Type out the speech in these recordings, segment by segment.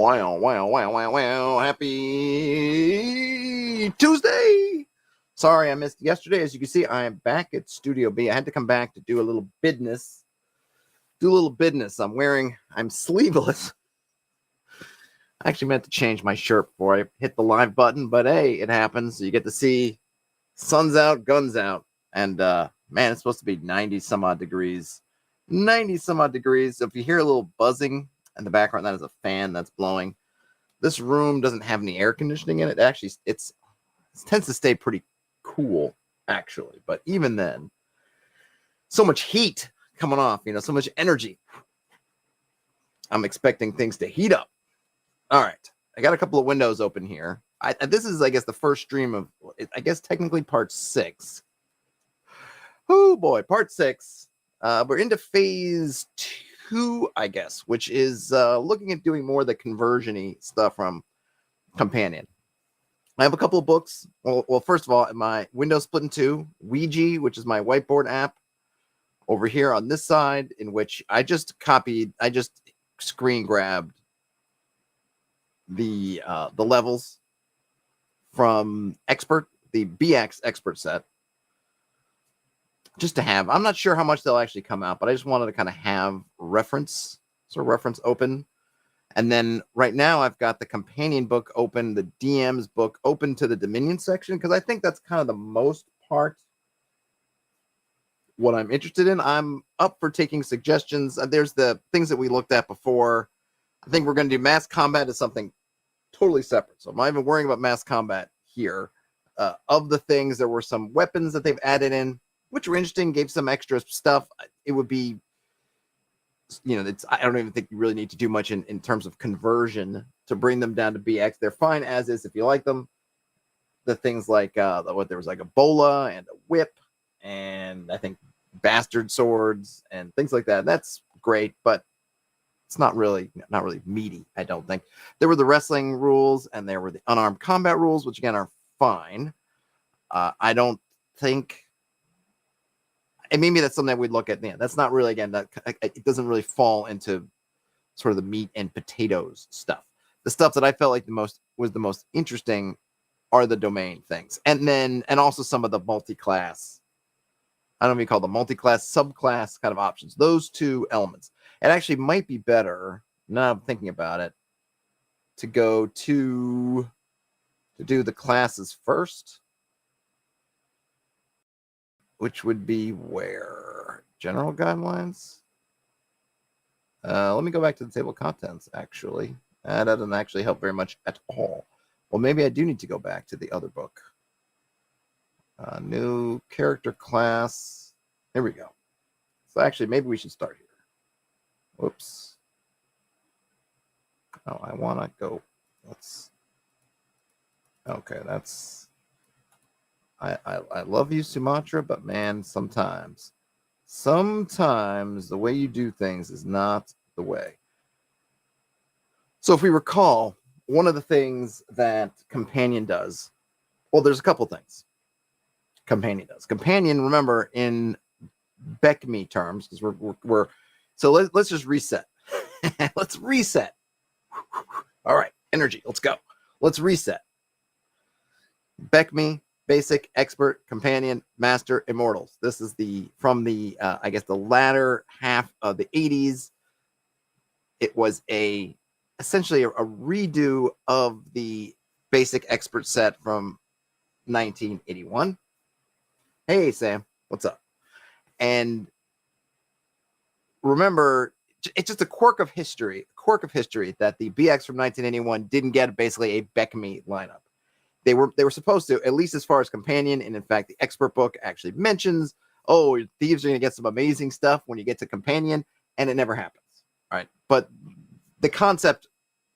Wow. Happy Tuesday. Sorry I missed yesterday. As you can see, I am back at Studio B. I had to come back to do a little business. I'm sleeveless. I actually meant to change my shirt before I hit the live button, but hey, it happens. So you get to see sun's out, guns out. And man, it's supposed to be 90 some odd degrees. So if you hear a little buzzing in the background, that is a fan that's blowing. This room doesn't have any air conditioning in it. Actually, it tends to stay pretty cool, actually. But even then, so much heat coming off, so much energy. I'm expecting things to heat up. All right. I got a couple of windows open here. This is, I guess, the first stream of, I guess, technically part 6. Oh, boy. Part 6. We're into phase 2, I guess, which is looking at doing more of the conversion-y stuff from Companion. I have a couple of books. Well, first of all, my window split in two. Ouija, which is my whiteboard app, over here on this side, in which I just screen grabbed the levels from Expert, the BX Expert set, just to have. I'm not sure how much they'll actually come out, but I just wanted to kind of have reference open. And then right now I've got the companion book open, the DM's book open to the Dominion section, because I think that's kind of the most part what I'm interested in. I'm up for taking suggestions. There's the things that we looked at before. I think we're going to do mass combat as something totally separate. So I'm not even worrying about mass combat here. Of the things, there were some weapons that they've added in, which were interesting, gave some extra stuff. It would be, I don't even think you really need to do much in terms of conversion to bring them down to BX. They're fine as is if you like them. The things like, there was like a bola and a whip, and I think bastard swords and things like that. That's great, but it's not really meaty, I don't think. There were the wrestling rules, and there were the unarmed combat rules, which again are fine. I don't think, and maybe that's something that we'd look at. Yeah, that's not really, again, that it doesn't really fall into sort of the meat and potatoes stuff. The stuff that I felt like was the most interesting are the domain things, and also some of the multi-class. I don't know if you call them multi-class, subclass kind of options. Those two elements. It actually might be better, now I'm thinking about it, to go to do the classes first, which would be where? General guidelines? Let me go back to the table of contents, actually. That doesn't actually help very much at all. Well, maybe I do need to go back to the other book. New character class. Here we go. So actually, maybe we should start here. Whoops. Oh, I want to go. Okay, that's. I love you, Sumatra, but man, sometimes the way you do things is not the way. So if we recall, one of the things that Companion does, well, there's a couple things Companion does. Companion, remember, in BECMI terms, because we're so let's just reset. Let's reset. All right, energy. Let's go. Let's reset. BECMI, Basic, Expert, Companion, Master, Immortals. This is from the I guess the latter half of the 80s. It was essentially a redo of the Basic Expert set from 1981. Hey, Sam, what's up? And remember, it's just a quirk of history that the BX from 1981 didn't get basically a BECMI lineup. They were supposed to, at least as far as Companion, and in fact, the Expert book actually mentions, oh, thieves are going to get some amazing stuff when you get to Companion, and it never happens. All right, but the concept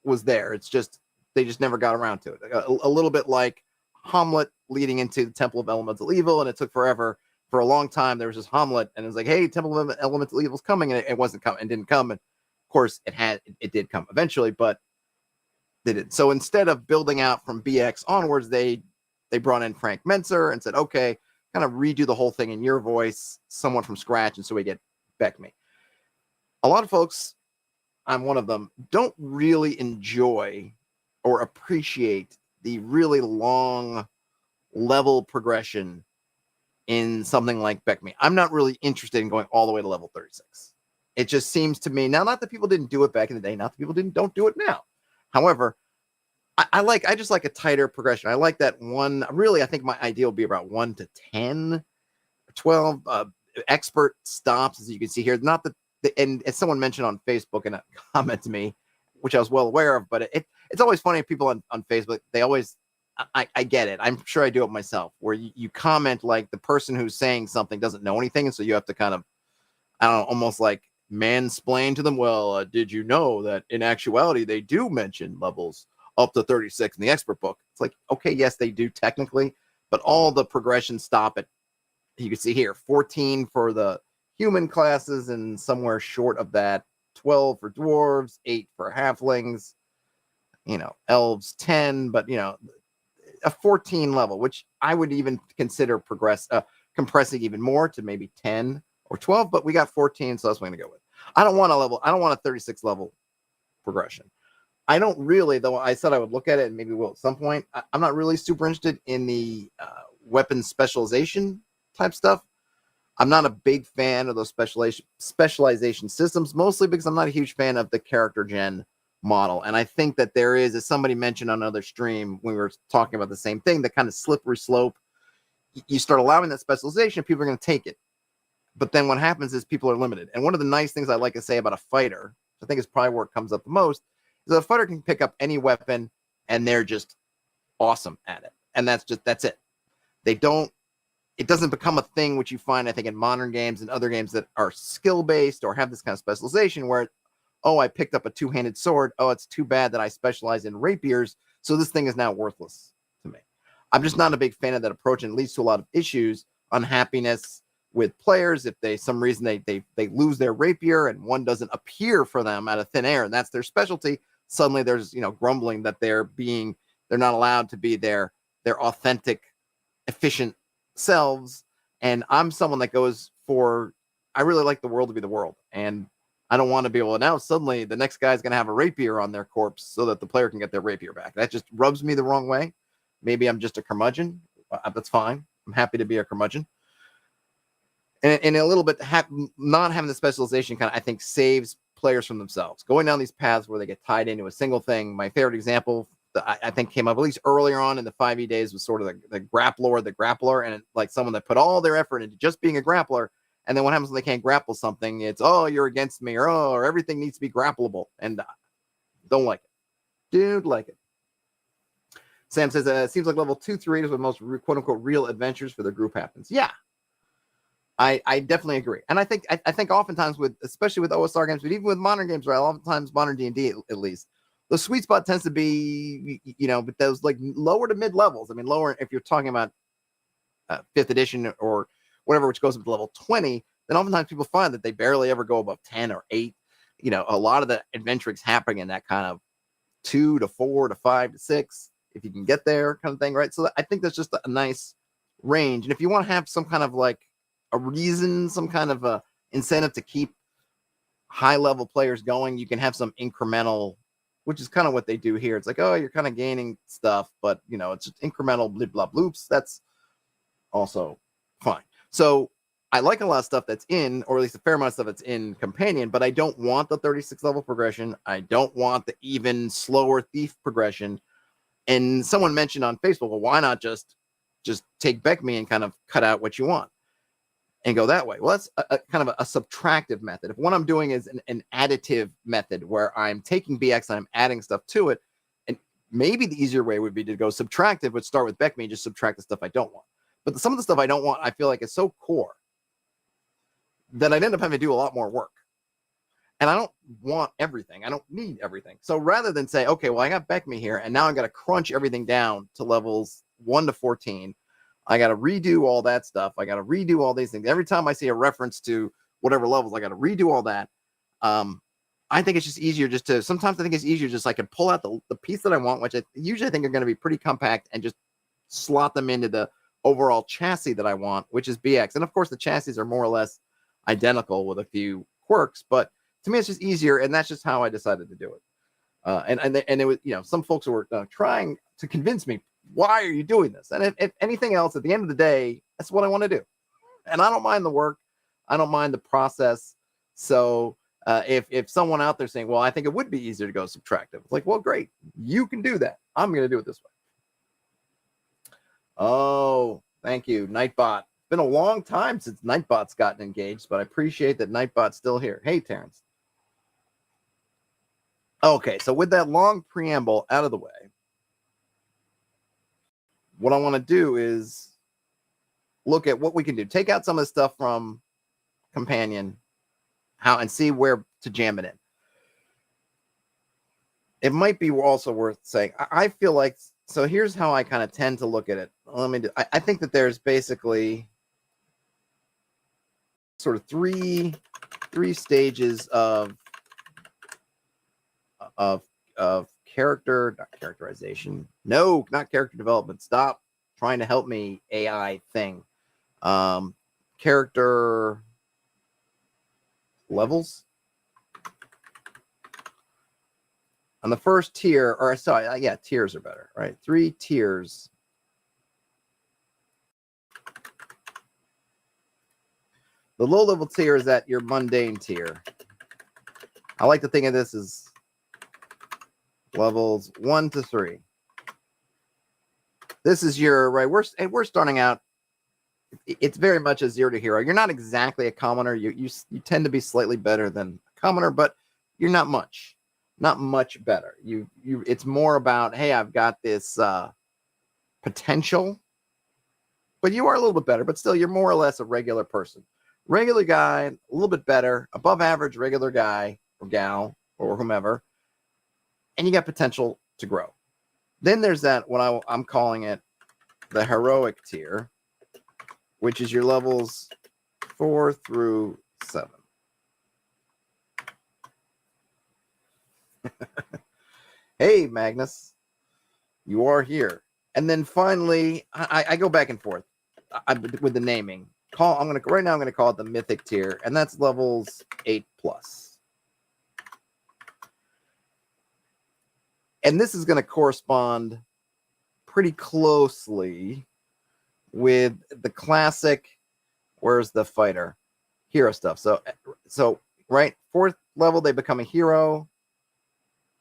was there. It's just they just never got around to it. A little bit like Hamlet leading into the Temple of Elemental Evil, and it took forever. For a long time, there was this Hamlet, and it was like, hey, Temple of Elemental Evil is coming, and it wasn't coming, and didn't come. And of course, it did come eventually, but they didn't. So instead of building out from BX onwards, they brought in Frank Mentzer and said, okay, kind of redo the whole thing in your voice, somewhat from scratch, and so we get BECMI. A lot of folks, I'm one of them, don't really enjoy or appreciate the really long level progression in something like BECMI. I'm not really interested in going all the way to level 36. It just seems to me now, not that people didn't do it back in the day, not that people don't do it now. However, I just like a tighter progression. I like that one. Really, I think my ideal would be about 1 to 10, 12 expert stops, as you can see here. Not that, and as someone mentioned on Facebook and a comment to me, which I was well aware of, but it's always funny. People on Facebook, they always, I get it. I'm sure I do it myself, where you comment like the person who's saying something doesn't know anything. And so you have to kind of, I don't know, almost like mansplain to them. Well, did you know that in actuality, they do mention levels up to 36 in the expert book? It's like, okay, yes, they do technically, but all the progressions stop at, you can see here, 14 for the human classes and somewhere short of that, 12 for dwarves, 8 for halflings, elves 10, but a 14 level, which I would even consider compressing even more to maybe 10 or 12, but we got 14, so that's what I'm gonna go with. I don't want a 36 level progression. I don't really, though I said I would look at it and maybe will at some point. I'm not really super interested in the weapon specialization type stuff. I'm not a big fan of those specialization systems, mostly because I'm not a huge fan of the character gen model. And I think that there is, as somebody mentioned on another stream when we were talking about the same thing, the kind of slippery slope. You start allowing that specialization, people are going to take it. But then what happens is people are limited. And one of the nice things I like to say about a fighter, I think is probably where it comes up the most, is that a fighter can pick up any weapon and they're just awesome at it. And that's it. It doesn't become a thing which you find, I think, in modern games and other games that are skill-based or have this kind of specialization where, oh, I picked up a two-handed sword. Oh, it's too bad that I specialize in rapiers, so this thing is now worthless to me. I'm just not a big fan of that approach, and it leads to a lot of issues, unhappiness with players. If some reason they lose their rapier and one doesn't appear for them out of thin air, and that's their specialty, suddenly there's grumbling that they're not allowed to be their authentic, efficient selves. And I'm someone that goes for, I really like the world to be the world, and I don't want to be able to now suddenly the next guy's going to have a rapier on their corpse so that the player can get their rapier back. That just rubs me the wrong way. Maybe I'm just a curmudgeon. That's fine. I'm happy to be a curmudgeon. And a little bit, not having the specialization kind of, I think, saves players from themselves. Going down these paths where they get tied into a single thing. My favorite example that I think came up at least earlier on in the 5e days was sort of the grappler, and like someone that put all their effort into just being a grappler. And then what happens when they can't grapple something? It's, oh, you're against me, or everything needs to be grappleable. And don't like it. Dude, like it. Sam says, it seems like level 2-3 is when most quote-unquote real adventures for the group happens. Yeah, I definitely agree. And I think oftentimes especially with OSR games, but even with modern games, right, oftentimes modern D&D at least, the sweet spot tends to be, but those like lower to mid levels. I mean, lower, if you're talking about 5th edition or whatever, which goes up to level 20, then oftentimes people find that they barely ever go above 10 or 8. A lot of the adventuring's happening in that kind of 2 to 4 to 5 to 6, if you can get there kind of thing, right? So I think that's just a nice range. And if you want to have some kind of like a reason, some kind of a incentive to keep high level players going, you can have some incremental, which is kind of what they do here. It's like, oh, you're kind of gaining stuff, but it's just incremental blah blah bloops. That's also fine. So I like a lot of stuff that's in, or at least a fair amount of stuff that's in Companion, but I don't want the 36 level progression. I don't want the even slower thief progression. And someone mentioned on Facebook, well, why not just take BECMI and kind of cut out what you want and go that way? Well, that's a kind of a subtractive method. If what I'm doing is an additive method where I'm taking BX and I'm adding stuff to it, and maybe the easier way would be to go subtractive, but start with BECMI and just subtract the stuff I don't want. But some of the stuff I don't want, I feel like is so core that I'd end up having to do a lot more work. And I don't want everything. I don't need everything. So rather than say, okay, well, I got BECMI here, and now I got to crunch everything down to levels 1 to 14. I got to redo all that stuff. I got to redo all these things. Every time I see a reference to whatever levels, I got to redo all that. I think it's just easier sometimes I think it's easier just I can pull out the piece that I want, which I usually think are going to be pretty compact, and just slot them into the overall chassis that I want, which is BX. And of course, the chassis are more or less identical with a few quirks, but to me, it's just easier, and that's just how I decided to do it. And it was, some folks were trying to convince me, why are you doing this? And if anything else, at the end of the day, that's what I want to do. And I don't mind the work. I don't mind the process. So if someone out there saying, well, I think it would be easier to go subtractive, it's like, well, great. You can do that. I'm going to do it this way. Oh, thank you, Nightbot. It's been a long time since Nightbot's gotten engaged, but I appreciate that Nightbot's still here. Hey, Terrence. Okay, so with that long preamble out of the way, what I want to do is look at what we can do. Take out some of the stuff from Companion, and see where to jam it in. It might be also worth saying, I feel like, so here's how I kind of tend to look at it. I think that there's basically sort of three stages of character, not characterization. No, not character development. Stop trying to help me, AI thing. Character levels. On the first tier, or sorry, yeah, tiers are better, right? 3 tiers. The low level tier is at your mundane tier. I like to think of this as levels 1 to 3. This is your, right, we're starting out, it's very much a 0 to hero. You're not exactly a commoner. You tend to be slightly better than a commoner, but you're not much better. It's more about, hey, I've got this potential, but you are a little bit better, but still you're more or less a regular person. Regular guy, a little bit better, above average regular guy or gal or whomever, and you got potential to grow. Then there's that, what I'm calling it the heroic tier, which is your levels 4 through 7. Hey, Magnus, you are here. And then finally, I go back and forth with the naming. I'm going to call it the mythic tier, and that's levels 8+. And this is going to correspond pretty closely with the classic, where's the fighter, hero stuff. So right, 4th level, they become a hero.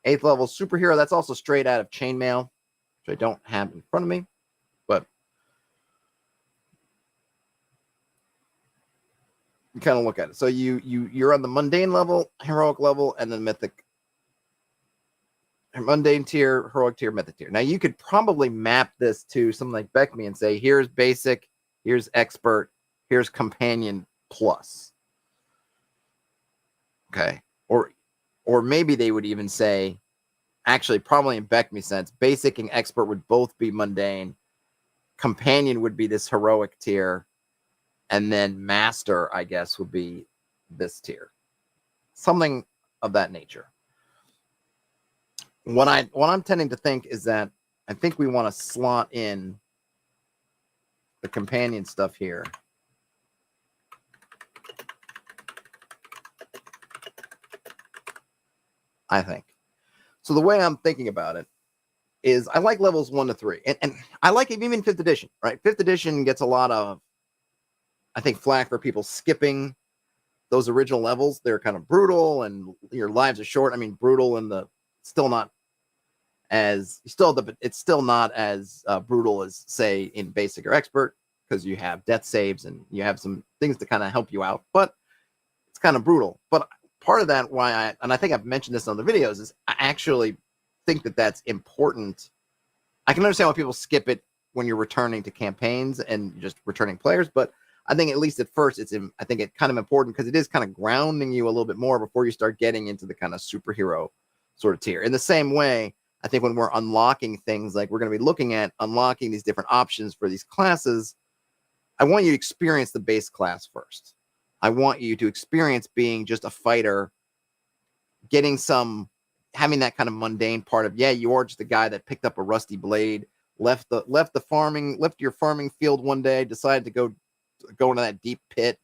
8th level, superhero. That's also straight out of Chainmail, which I don't have in front of me, but you kind of look at it. So you're on the mundane level, heroic level, and then mythic. Mundane tier, heroic tier, mythic tier. Now you could probably map this to something like BECMI and say, here's basic, here's expert, here's companion plus. Okay. Or maybe they would even say, actually, probably in BECMI sense, basic and expert would both be mundane. Companion would be this heroic tier. And then master, I guess, would be this tier. Something of that nature. What I'm tending to think is that I think we want to slot in the companion stuff here. I think. So the way I'm thinking about it is I like levels 1 to 3. And I like it even 5th edition, right? 5th edition gets a lot of, I think, flack for people skipping those original levels. They're kind of brutal and your lives are short. I mean, brutal in the it's still not as brutal as, say, in basic or expert, because you have death saves and you have some things to kind of help you out, but it's kind of brutal. But part of that, I think I've mentioned this in other videos, is I actually think that that's important. I can understand why people skip it when you're returning to campaigns and just returning players, but I think at least at first it's kind of important because it is kind of grounding you a little bit more before you start getting into the kind of superhero sort of tier. In the same way, I think when we're unlocking things, like we're going to be looking at unlocking these different options for these classes, I want you to experience the base class first. I want you to experience being just a fighter, having that kind of mundane part of, you are just a guy that picked up a rusty blade, left your farming field one day, decided to go into that deep pit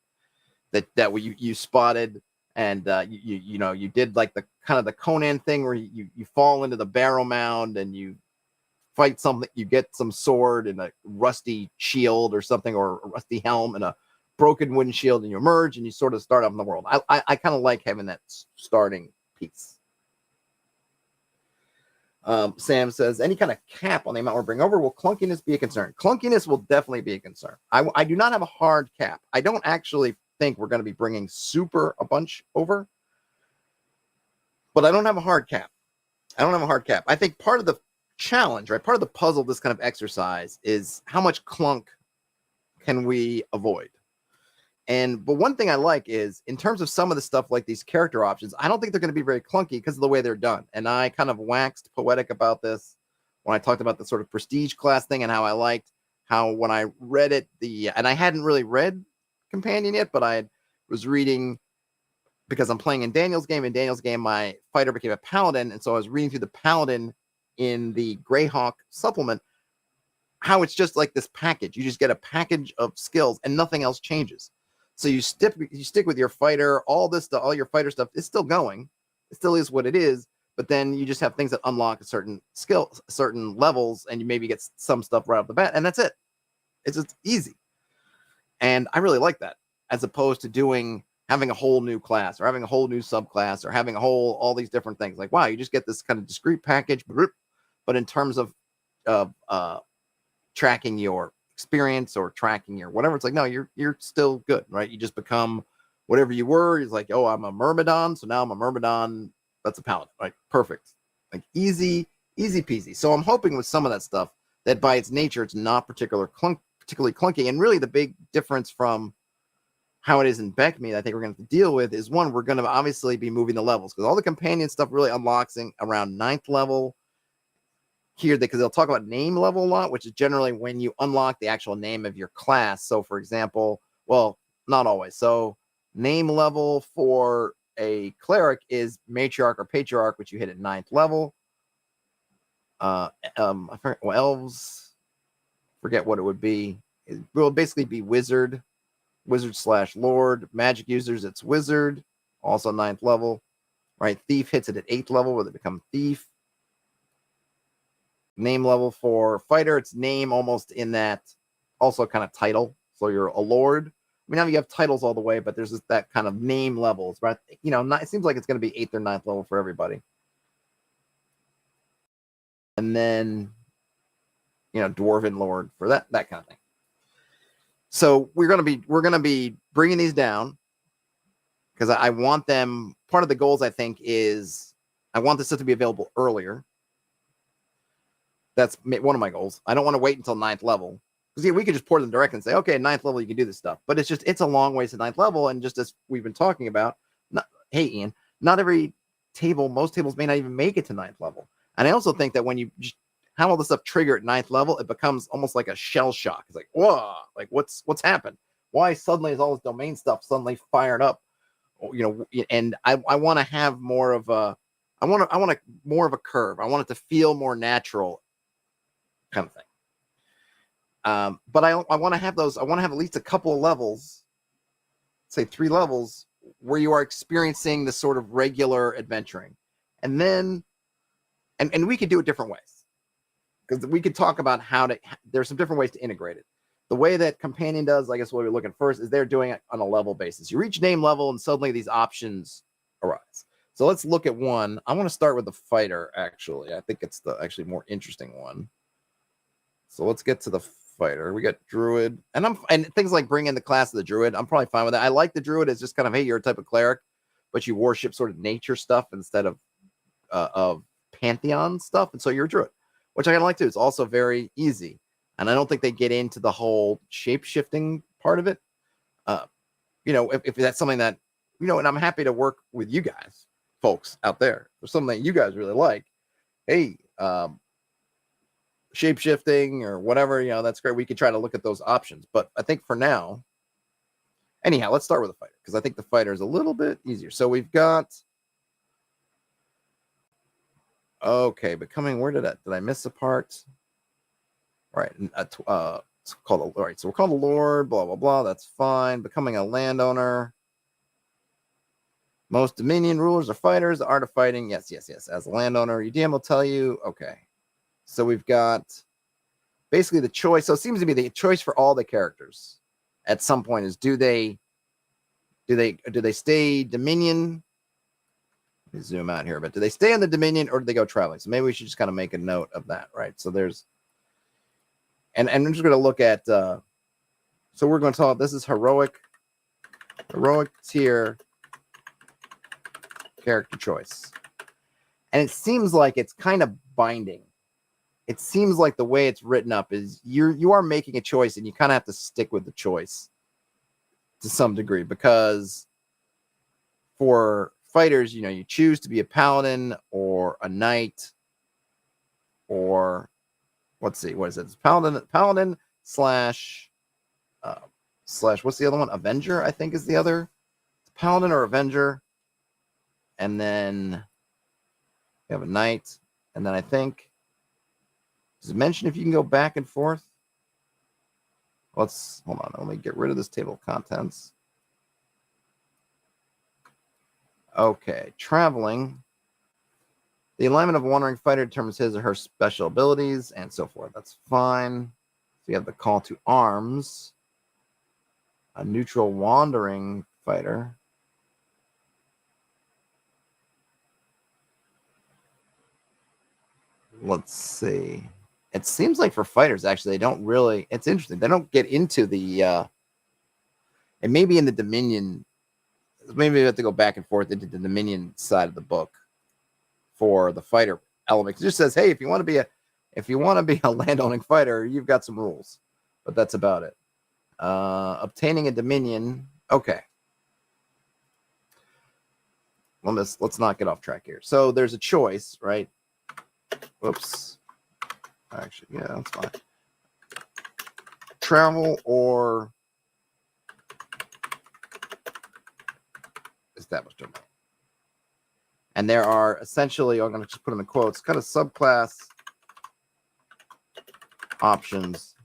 that you spotted, and you did like the kind of the Conan thing where you fall into the barrow mound and you fight something, you get some sword and a rusty shield or something, or a rusty helm and a broken windshield, and you emerge and you sort of start up in the world. I kind of like having that starting piece. Sam says, any kind of cap on the amount we're bringing over, will clunkiness be a concern? Clunkiness will definitely be a concern. I do not have a hard cap. I don't actually think we're going to be bringing a bunch over, but I don't have a hard cap. I think part of the challenge, right, part of the puzzle, this kind of exercise, is how much clunk can we avoid? But one thing I like is, in terms of some of the stuff like these character options, I don't think they're going to be very clunky because of the way they're done. And I kind of waxed poetic about this when I talked about the sort of prestige class thing, and how I liked how when I read it, and I hadn't really read Companion yet, but I was reading because I'm playing in Daniel's game. In Daniel's game, my fighter became a paladin, and so I was reading through the paladin in the Greyhawk supplement, how it's just like this package. You just get a package of skills and nothing else changes. So you stick with your fighter. All this stuff, all your fighter stuff is still going. It still is what it is. But then you just have things that unlock certain skills, certain levels, and you maybe get some stuff right off the bat, and that's it. It's just easy. And I really like that, as opposed to having a whole new class, or having a whole new subclass, or having all these different things. Like, wow, you just get this kind of discrete package. But in terms of tracking your experience or tracking your whatever, it's like, no, you're still good, right? You just become whatever you were. It's like, oh, I'm a Myrmidon, so now I'm a Myrmidon that's a paladin, right? Perfect. Like, easy peasy. So I'm hoping with some of that stuff that by its nature it's not particularly clunky. And really the big difference from how it is in BECMI that I think we're going to have to deal with is, one, we're going to obviously be moving the levels, because all the companion stuff really unlocks around 9th level here, because they'll talk about name level a lot, which is generally when you unlock the actual name of your class. So for example, well, not always. So name level for a cleric is matriarch or patriarch, which you hit at 9th level. I forget, elves, forget what it would be. It will basically be wizard / lord. Magic users, it's wizard, also 9th level, right? Thief hits it at 8th level, where they become thief. Name level for fighter, it's name almost in that also kind of title. So you're a lord. I mean, now you have titles all the way, but there's that kind of name levels, right? It seems like it's going to be 8th or 9th level for everybody. And then, dwarven lord for that kind of thing. So we're going to be bringing these down, because I want them. Part of the goals, I think, is I want this stuff to be available earlier. That's one of my goals. I don't want to wait until 9th level, because we could just port them direct and say, okay, 9th level, you can do this stuff. But it's a long ways to 9th level. And just as we've been talking about, hey, Ian, not every table, most tables may not even make it to 9th level. And I also think that when you just have all this stuff trigger at 9th level, it becomes almost like a shell shock. It's like, whoa, like what's happened? Why suddenly is all this domain stuff suddenly fired up? And I want to have more of a, I want more of a curve. I want it to feel more natural, kind of thing. But I want to have those. I want to have at least a couple of levels, say 3 levels, where you are experiencing the sort of regular adventuring, and then, and we could do it different ways, because we could talk about there's some different ways to integrate it. The way that Companion does, I guess what we're looking first, is they're doing it on a level basis. You reach name level, and suddenly these options arise. So let's look at one. I want to start with the fighter, actually. I think it's the actually more interesting one. So let's get to the fighter. We got druid, and things like bring in the class of the druid. I'm probably fine with that. I like the druid as just kind of, hey, you're a type of cleric, but you worship sort of nature stuff instead of pantheon stuff, and so you're a druid, which I kind of like too. It's also very easy, and I don't think they get into the whole shape shifting part of it. If that's something that and I'm happy to work with you guys, folks out there. There's something that you guys really like. Hey, shape shifting or whatever, that's great. We could try to look at those options, but I think for now, anyhow, let's start with the fighter, because I think the fighter is a little bit easier. So we've got, okay, becoming, where did I miss a part? Right. It's called, all right, so we're called a lord, blah, blah, blah. That's fine. Becoming a landowner. Most Dominion rulers are fighters. The art of fighting. Yes. As a landowner, your DM will tell you. Okay. So we've got basically the choice. So it seems to be the choice for all the characters at some point is do they stay Dominion? Let me zoom out here, but do they stay in the Dominion or do they go traveling? So maybe we should just kind of make a note of that, right? So there's, and I'm just going to look at, so we're going to talk, this is heroic tier character choice. And it seems like it's kind of binding. It seems like the way it's written up is you are making a choice and you kind of have to stick with the choice to some degree, because for fighters, you choose to be a paladin or a knight, or let's see, what is it? It's paladin slash what's the other one? Avenger, I think, is the other. It's paladin or avenger, and then you have a knight, and then I think, does it mention if you can go back and forth? Let's hold on. Let me get rid of this table of contents. Okay, traveling. The alignment of a wandering fighter determines his or her special abilities and so forth. That's fine. So you have the call to arms. A neutral wandering fighter. Let's see. It seems like for fighters, actually, they don't really, it's interesting. They don't get into the, and maybe in the Dominion, maybe we have to go back and forth into the Dominion side of the book for the fighter element. It just says, hey, if you want to be a landowning fighter, you've got some rules, but that's about it. Obtaining a Dominion. Okay. Let's not get off track here. So there's a choice, right? Whoops. Actually, yeah, that's fine. Travel or established domain. And there are essentially, I'm going to just put them in quotes, kind of subclass options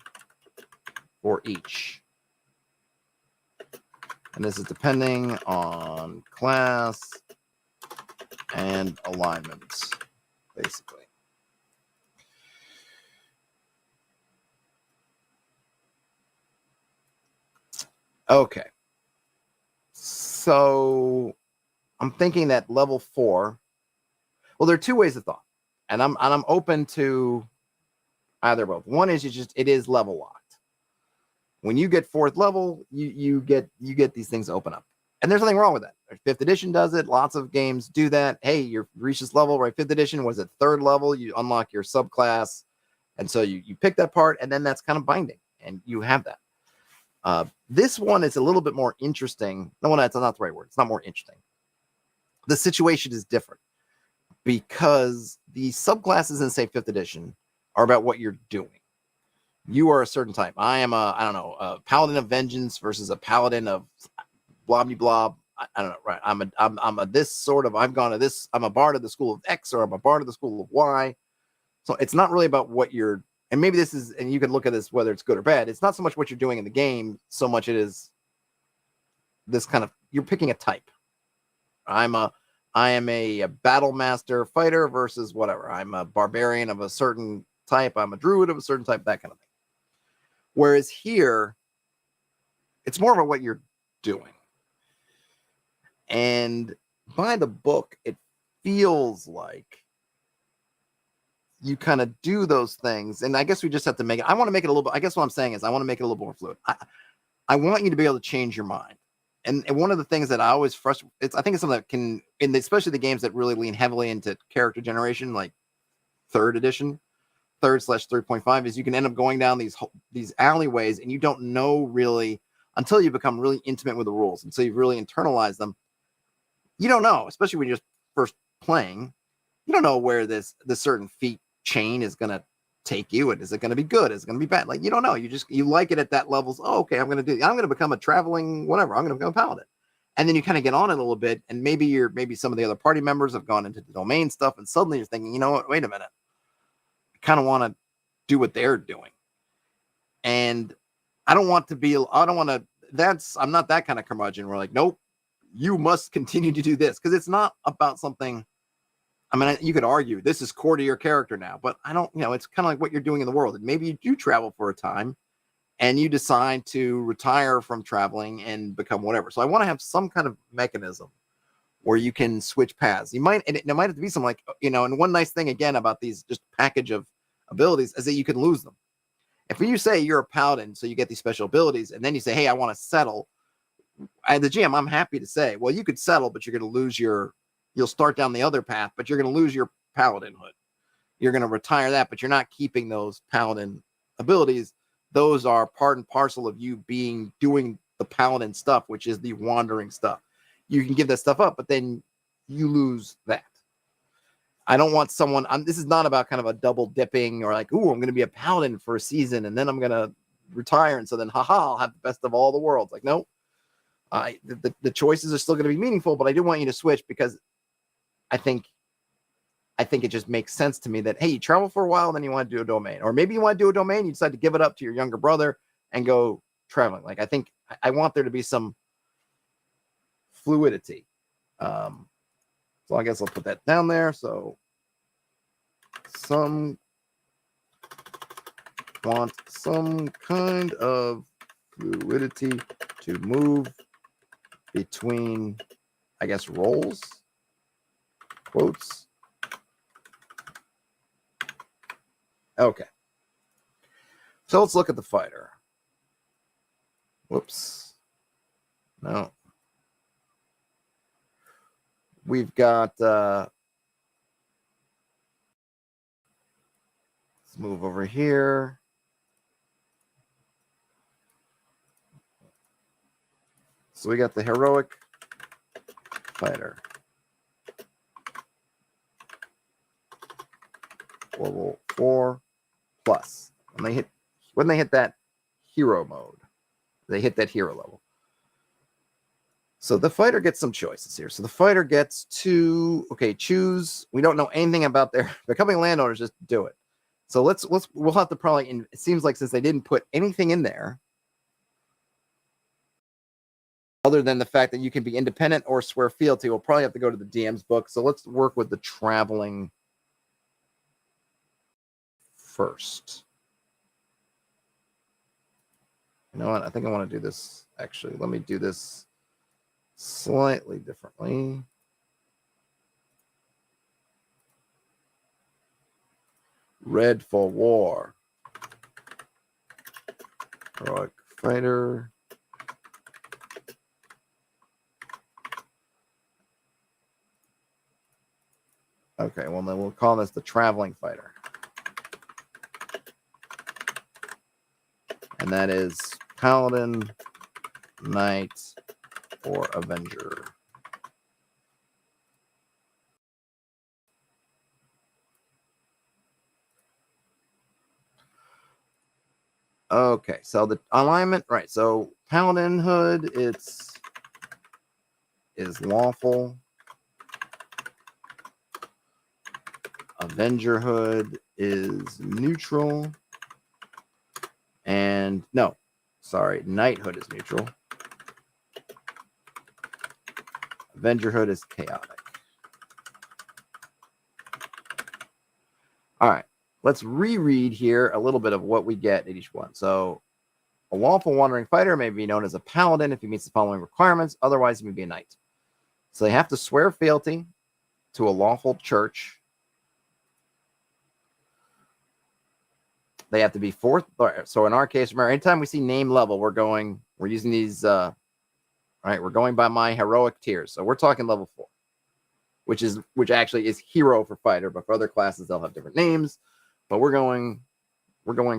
for each. And this is depending on class and alignment, basically. Okay. So I'm thinking that level 4. Well, there are two ways of thought, and I'm open to either both. One is it is level locked. When you get 4th level, you get these things open up, and there's nothing wrong with that. 5th edition does it. Lots of games do that. Hey, you reach this level, right? 5th edition was it 3rd level? You unlock your subclass, and so you pick that part, and then that's kind of binding, and you have that. This one is a little bit more interesting. No, that's not the right word. It's not more interesting. The situation is different because the subclasses in, say, 5th edition are about what you're doing. You are a certain type. I am a paladin of vengeance versus a paladin of blah blah blah. I don't know, right? I'm a this sort of. I've gone to this. I'm a bard of the school of X, or I'm a bard of the school of Y. So it's not really about what you're. And maybe this is, and you can look at this whether it's good or bad. It's not so much what you're doing in the game, so much it is this kind of, you're picking a type. I am a battle master fighter versus whatever. I'm a barbarian of a certain type. I'm a druid of a certain type, that kind of thing. Whereas here, it's more about what you're doing. And by the book, it feels like you kind of do those things. And I guess we just have to make it, I want to make it a little bit, I guess what I'm saying is I want to make it a little more fluid. I want you to be able to change your mind. And one of the things that I always frustrate, I think it's something that can, especially the games that really lean heavily into character generation, like 3rd edition, 3rd/3.5, is you can end up going down these alleyways and you don't know really until you become really intimate with the rules. Until you've really internalized them, you don't know, especially when you're just first playing, you don't know where this certain feat chain is going to take you. And is it going to be good? Is it going to be bad? Like, you don't know. You like it at that level. Oh, okay, I'm going to become a traveling whatever. I'm going to become a paladin. And then you kind of get on it a little bit. And maybe some of the other party members have gone into the domain stuff. And suddenly you're thinking, you know what? Wait a minute. I kind of want to do what they're doing. And I'm not that kind of curmudgeon. We're like, nope, you must continue to do this, because it's not about something. I mean, you could argue this is core to your character now, but I don't, it's kind of like what you're doing in the world. And maybe you do travel for a time and you decide to retire from traveling and become whatever. So I want to have some kind of mechanism where you can switch paths. You might, and it might have to be something like, and one nice thing again about these just package of abilities is that you can lose them. If you say you're a paladin, so you get these special abilities, and then you say, hey, I want to settle, at the GM, I'm happy to say, well, you could settle, but you're going to lose you'll start down the other path, but you're going to lose your paladinhood. You're going to retire that, but you're not keeping those paladin abilities. Those are part and parcel of you doing the paladin stuff, which is the wandering stuff. You can give that stuff up, but then you lose that. I don't want someone, this is not about kind of a double dipping or like, ooh, I'm going to be a paladin for a season and then I'm going to retire. And so then, I'll have the best of all the worlds. Like, no, the choices are still going to be meaningful, but I do want you to switch because I think it just makes sense to me that, hey, you travel for a while, then you want to do a domain, or maybe you want to do a domain, you decide to give it up to your younger brother and go traveling. Like, I want there to be some fluidity. So I guess I'll put that down there. So want some kind of fluidity to move between, I guess, roles. Quotes. Okay. So let's look at the fighter. Whoops. No. We've got, let's move over here. So we got the heroic fighter. Level 4 plus. When they hit that hero mode, they hit that hero level. So the fighter gets some choices here. So the fighter gets to, choose. We don't know anything about their becoming landowners, just do it. So we'll have to probably, it seems like since they didn't put anything in there, other than the fact that you can be independent or swear fealty, we'll probably have to go to the DM's book. So let's work with the traveling first. You know what? I think I want to do this. Actually, let me do this slightly differently. Red for war. Heroic fighter. Okay, well then we'll call this the traveling fighter. And that is Paladin, Knight, or Avenger. Okay, so the alignment, right? So Paladin hood, is lawful. Avenger hood is neutral. And no, sorry, knighthood is neutral. Avengerhood is chaotic. All right, let's reread here a little bit of what we get at each one. So a lawful wandering fighter may be known as a paladin if he meets the following requirements. Otherwise, he may be a knight. So they have to swear fealty to a lawful church. They have to be fourth. So in our case, remember, anytime we see name level, we're using these, right? We're going by my heroic tiers. So we're talking level 4, which actually is hero for fighter, but for other classes, they'll have different names. But we're going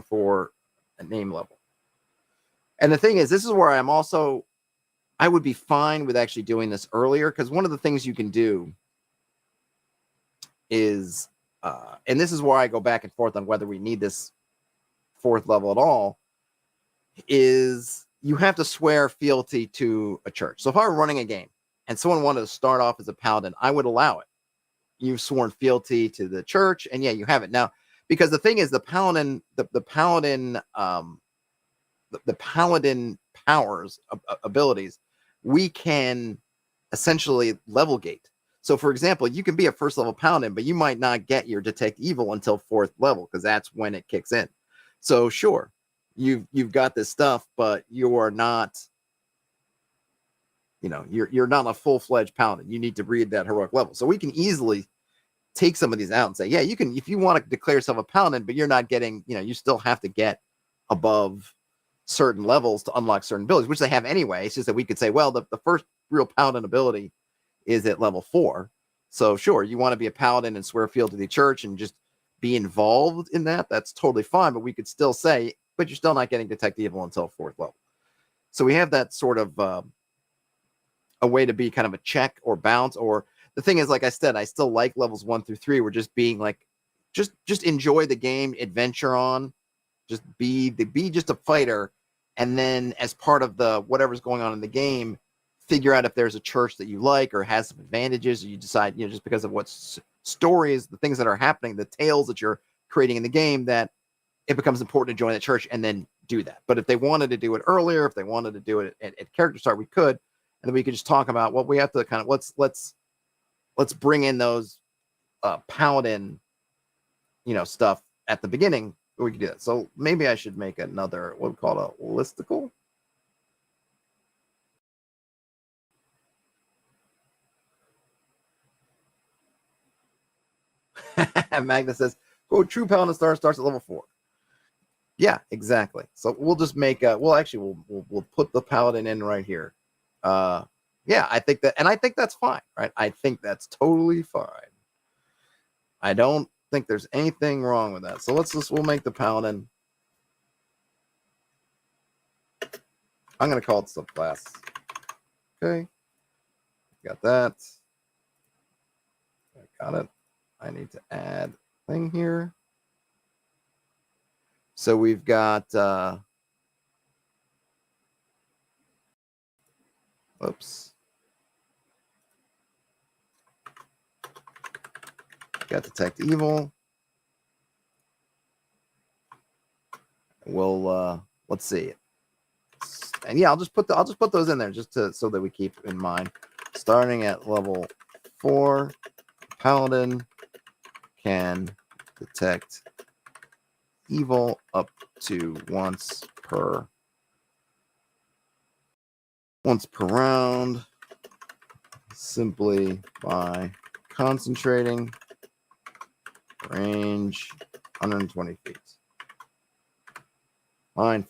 for a name level. And the thing is, this is where I would be fine with actually doing this earlier, because one of the things you can do is, and this is where I go back and forth on whether we need this 4th level at all, is you have to swear fealty to a church. So if I were running a game and someone wanted to start off as a paladin, I would allow it. You've sworn fealty to the church, and yeah, you have it now. Because the thing is, the paladin powers abilities, we can essentially level gate. So, for example, you can be a first level paladin, but you might not get your detect evil until 4th level because that's when it kicks in. So, sure, you've got this stuff, but you are not, you're not a full-fledged paladin. You need to read that heroic level. So we can easily take some of these out and say, yeah, you can, if you want to declare yourself a paladin, but you're not getting, you still have to get above certain levels to unlock certain abilities, which they have anyway. It's just that we could say, well, the first real paladin ability is at level 4. So sure, you want to be a paladin and swear fealty to the church and just be involved in that. That's totally fine. But we could still say, but you're still not getting detect evil until 4th level. So we have that sort of a way to be kind of a check or bounce. Or the thing is, like I said, I still like levels 1 through 3. We're just being like, just enjoy the game, adventure on, just be just a fighter. And then as part of the whatever's going on in the game, figure out if there's a church that you like or has some advantages, or you decide, just because of what stories, the things that are happening, the tales that you're creating in the game, that it becomes important to join the church and then do that. But if they wanted to do it earlier, if they wanted to do it at character start, we could, and then we could just talk about, well, we have to kind of let's bring in those paladin, stuff at the beginning. We could do that. So maybe I should make another, what we call a listicle. Magnus says, "Oh, true paladin starts at level 4." Yeah, exactly. So we'll just make we'll put the paladin in right here. Yeah, I think that's fine, right? I think that's totally fine. I don't think there's anything wrong with that. So we'll make the paladin. I'm gonna call it subclass. Okay, got that. I got it. I need to add thing here. So we've got oops. Got detect evil. We'll let's see. And yeah, I'll just put those in there just so that we keep in mind. Starting at level 4, paladin can detect evil up to once per round, simply by concentrating range 120 feet. Fine.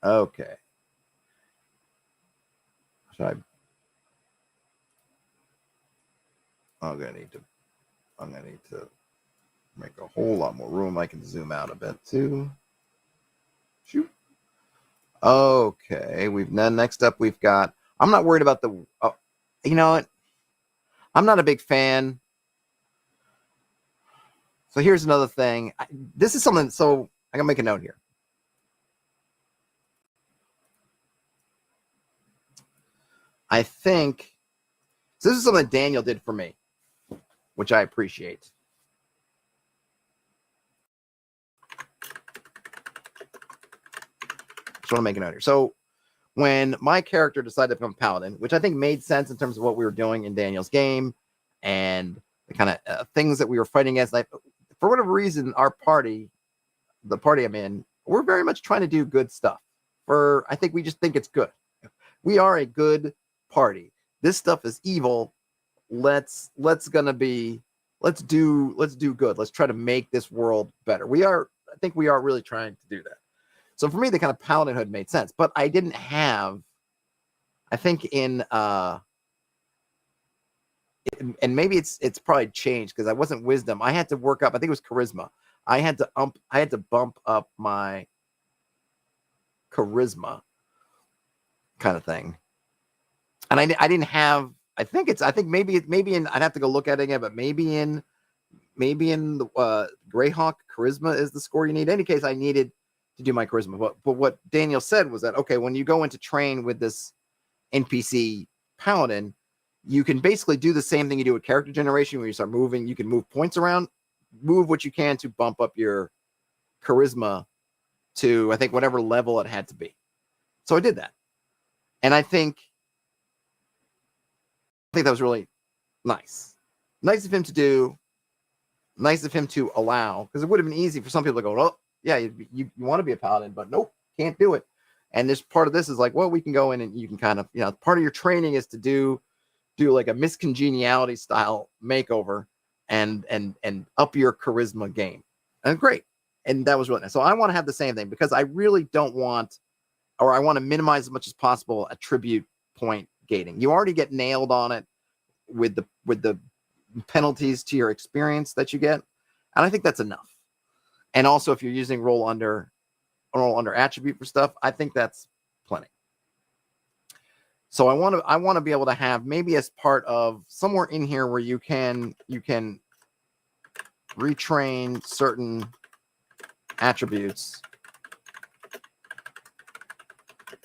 Okay. I'm gonna need to make a whole lot more room. I can zoom out a bit too. Shoot. Okay, next up we've got. I'm not worried about the. You know what? I'm not a big fan. So here's another thing. This is something. So I gotta make a note here. I think so. This is something that Daniel did for me, which I appreciate. Just want to make a note here. So when my character decided to become Paladin, which I think made sense in terms of what we were doing in Daniel's game and the kind of things that we were fighting against, like, for whatever reason, our party, the party I'm in, we're very much trying to do good stuff. I think we just think it's good. We are a good party. This stuff is evil. Let's do good. Let's try to make this world better. I think we are really trying to do that. So for me, the kind of paladinhood made sense, but I didn't have, I think and maybe it's probably changed because I wasn't wisdom. I had to work up, I think it was charisma. I had to bump up my charisma kind of thing. And I didn't have, I think maybe I'd have to go look at it again, but maybe in the Greyhawk, charisma is the score you need. In any case, I needed to do my charisma. But what Daniel said was that, okay, when you go into train with this NPC paladin, you can basically do the same thing you do with character generation. When you start moving, you can move points around, move what you can to bump up your charisma to, I think, whatever level it had to be. So I did that. And I think think that was really nice. Nice of him to do. Nice of him to allow, because it would have been easy for some people to go, oh, yeah, you want to be a paladin, but nope, can't do it. And this part of this is like, well, we can go in and you can kind of, part of your training is to do like a miscongeniality style makeover and up your charisma game. And great. And that was really nice. So I want to have the same thing, because I really don't want, or I want to minimize as much as possible attribute point gating. You already get nailed on it with the penalties to your experience that you get, and I think that's enough. And also, if you're using roll under attribute for stuff, I think that's plenty. So I want to be able to have, maybe as part of somewhere in here where you can retrain certain attributes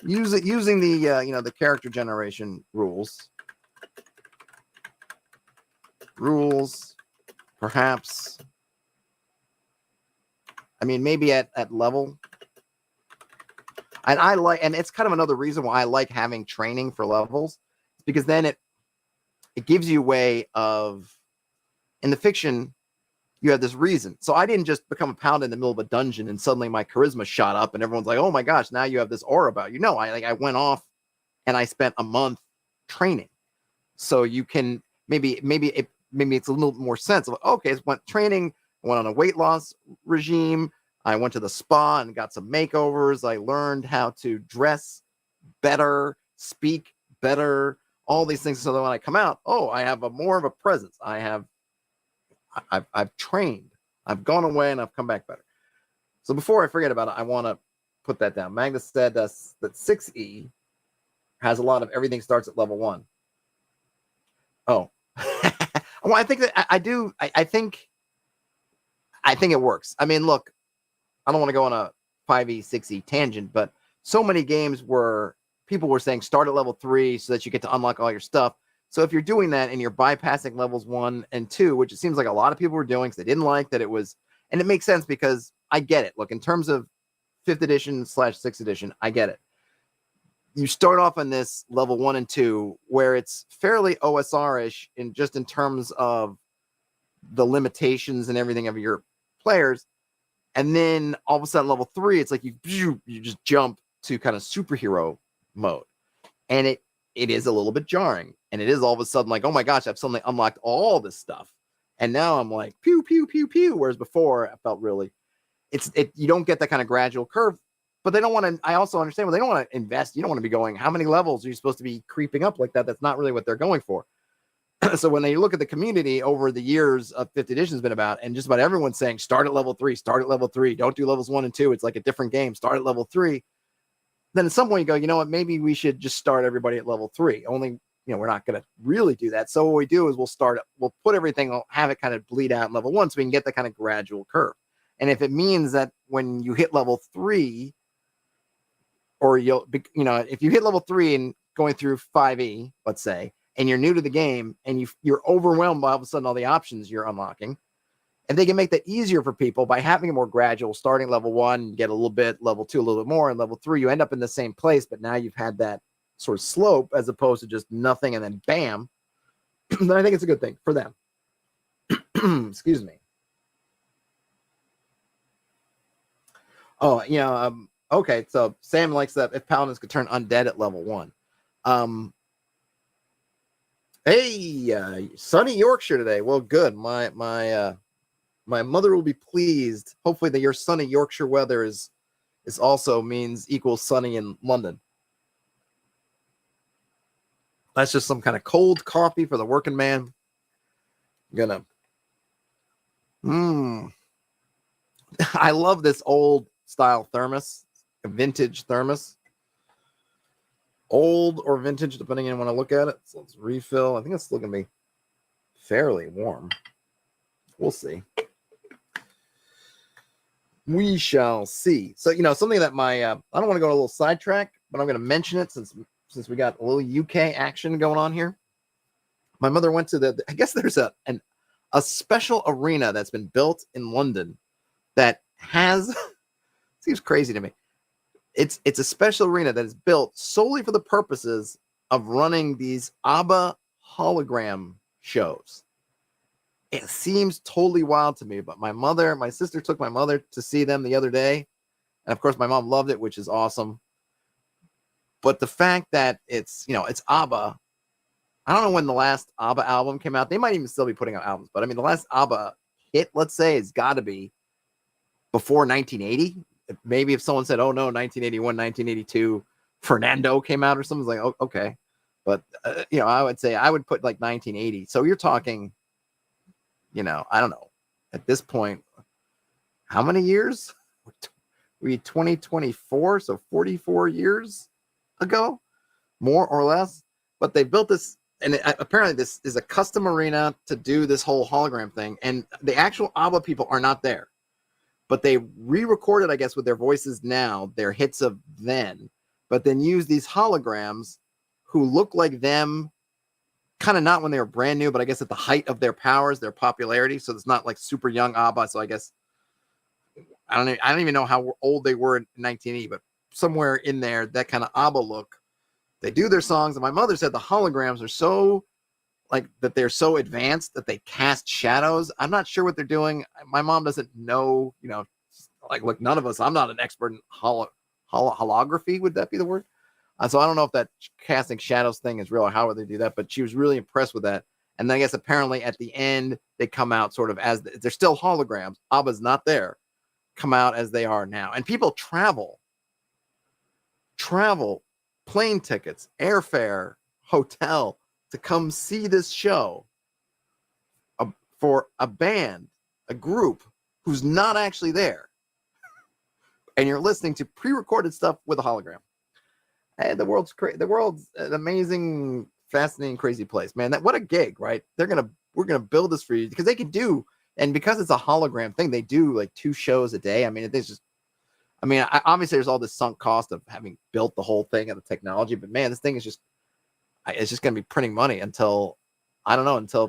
using the the character generation rules, perhaps. I mean, maybe at level. And and it's kind of another reason why I like having training for levels, because then it gives you a way of, in the fiction, you have this reason. So I didn't just become a paladin in the middle of a dungeon and suddenly my charisma shot up and everyone's like, oh my gosh, now you have this aura about you. No, I went off and I spent a month training. So you can maybe it's a little more sense of, okay, I went training, went on a weight loss regime. I went to the spa and got some makeovers. I learned how to dress better, speak better, all these things. So that when I come out, oh, I have more of a presence. I've trained. I've gone away and I've come back better. So before I forget about it, I want to put that down. Magnus said that 6E has a lot of everything starts at level 1. Oh, well, I think that I do. I think it works. I mean, look, I don't want to go on a 5E, 6E tangent, but so many games where people were saying start at level 3 so that you get to unlock all your stuff. So if you're doing that and you're bypassing levels 1 and 2, which it seems like a lot of people were doing because they didn't like that it was, and it makes sense because I get it. Look, in terms of 5th edition / 6th edition, I get it. You start off on this level 1 and 2 where it's fairly OSR-ish in terms of the limitations and everything of your players. And then all of a sudden, level 3, it's like you just jump to kind of superhero mode. And it is a little bit jarring. And it is all of a sudden like, oh my gosh, I've suddenly unlocked all this stuff. And now I'm like, pew, pew, pew, pew. Whereas before, I felt really, you don't get that kind of gradual curve. But they don't want to, I also understand, they don't want to invest. You don't want to be going, how many levels are you supposed to be creeping up like that? That's not really what they're going for. So when they look at the community over the years of 5th edition has been about, and just about everyone's saying, start at level 3, don't do levels 1 and 2. It's like a different game. Start at level 3. Then at some point you go, you know what, maybe we should just start everybody at level 3. Only, we're not going to really do that. So what we do is we'll put everything, we'll have it kind of bleed out in level 1 so we can get that kind of gradual curve. And if it means that when you hit level 3, or if you hit level 3 and going through 5E, let's say, and you're new to the game and you're overwhelmed by all of a sudden all the options you're unlocking, and they can make that easier for people by having a more gradual, starting level 1, you get a little bit, level 2 a little bit more, and level 3 you end up in the same place, but now you've had that sort of slope as opposed to just nothing and then bam. Then I think it's a good thing for them. Excuse me. Oh, okay, so Sam likes that if paladins could turn undead at level 1. Hey, sunny Yorkshire today. Well, good. My mother will be pleased. Hopefully your sunny Yorkshire weather is also means equals sunny in London. That's just some kind of cold coffee for the working man. I'm gonna. I love this old style thermos, a vintage thermos. Old or vintage, depending on when I look at it. So let's refill. I think it's still gonna be fairly warm. We'll see. We shall see. So something that my I don't want to go on a little sidetrack, but I'm going to mention it since we got a little UK action going on here. My mother went to I guess there's a special arena that's been built in London that has seems crazy to me. It's a special arena that is built solely for the purposes of running these ABBA hologram shows. It seems totally wild to me, but my sister took my mother to see them the other day. And of course, my mom loved it, which is awesome. But the fact that it's ABBA, I don't know when the last ABBA album came out. They might even still be putting out albums, but I mean, the last ABBA hit, let's say, has got to be before 1980. Maybe if someone said, oh no, 1981, 1982, Fernando came out or something, like, oh, okay. But, I would say I would put like 1980. So you're talking, I don't know, at this point, how many years? We 2024, so 44 years ago, more or less. But they built this, and apparently this is a custom arena to do this whole hologram thing. And the actual ABBA people are not there. But they re-recorded, I guess, with their voices now, their hits of then, but then use these holograms who look like them, kind of not when they were brand new, but I guess at the height of their powers, their popularity. So it's not like super young ABBA. So I guess I don't even know how old they were in 1980, but somewhere in there, that kind of ABBA look. They do their songs, and my mother said the holograms are so like that they're so advanced that they cast shadows. I'm not sure what they're doing. My mom doesn't know, like, look, none of us, I'm not an expert in holography. Would that be the word? So I don't know if that casting shadows thing is real or how would they do that, but she was really impressed with that. And then I guess apparently at the end, they come out sort of as they're still holograms. ABBA's not there, come out as they are now. And people travel, plane tickets, airfare, hotel, to come see this show for a band, a group who's not actually there. And you're listening to pre-recorded stuff with a hologram. And the world's an amazing, fascinating, crazy place, man. What a gig, right? We're gonna build this for you because they can do, and because it's a hologram thing, they do like 2 shows a day. I mean, obviously there's all this sunk cost of having built the whole thing and the technology, but man, this thing is it's just going to be printing money until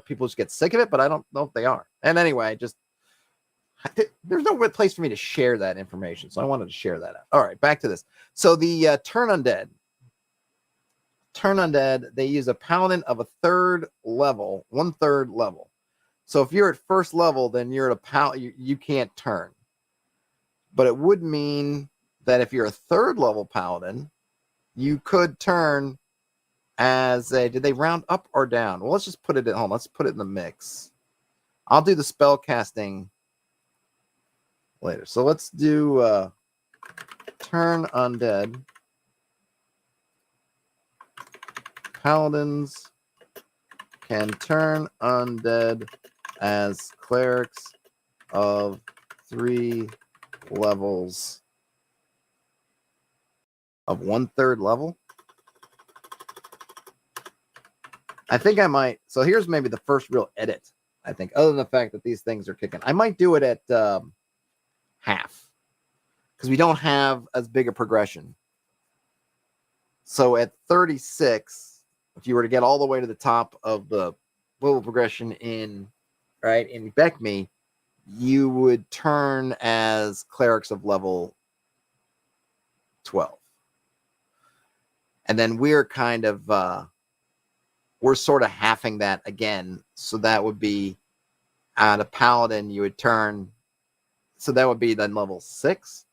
people just get sick of it, but I don't know if they are. And anyway, there's no place for me to share that information. So I wanted to share that out. All right, back to this. So the Turn Undead, they use a paladin of a 1/3 level. So if you're at 1st level, then you're at a paladin, you can't turn. But it would mean that if you're a 3rd level paladin, you could turn as did they round up or down? Well, let's just put it at home. Let's put it in the mix. I'll do the spell casting later. So let's do Turn Undead. Paladins can turn undead as clerics of 3 levels of 1/3 level. I think I might. So here's maybe the first real edit, I think, other than the fact that these things are kicking. I might do it at half because we don't have as big a progression. So at 36, if you were to get all the way to the top of the level progression in BECMI, you would turn as clerics of level 12. And then we're kind of we're sort of halving that again. So that would be at a paladin, you would turn. So that would be then level 6,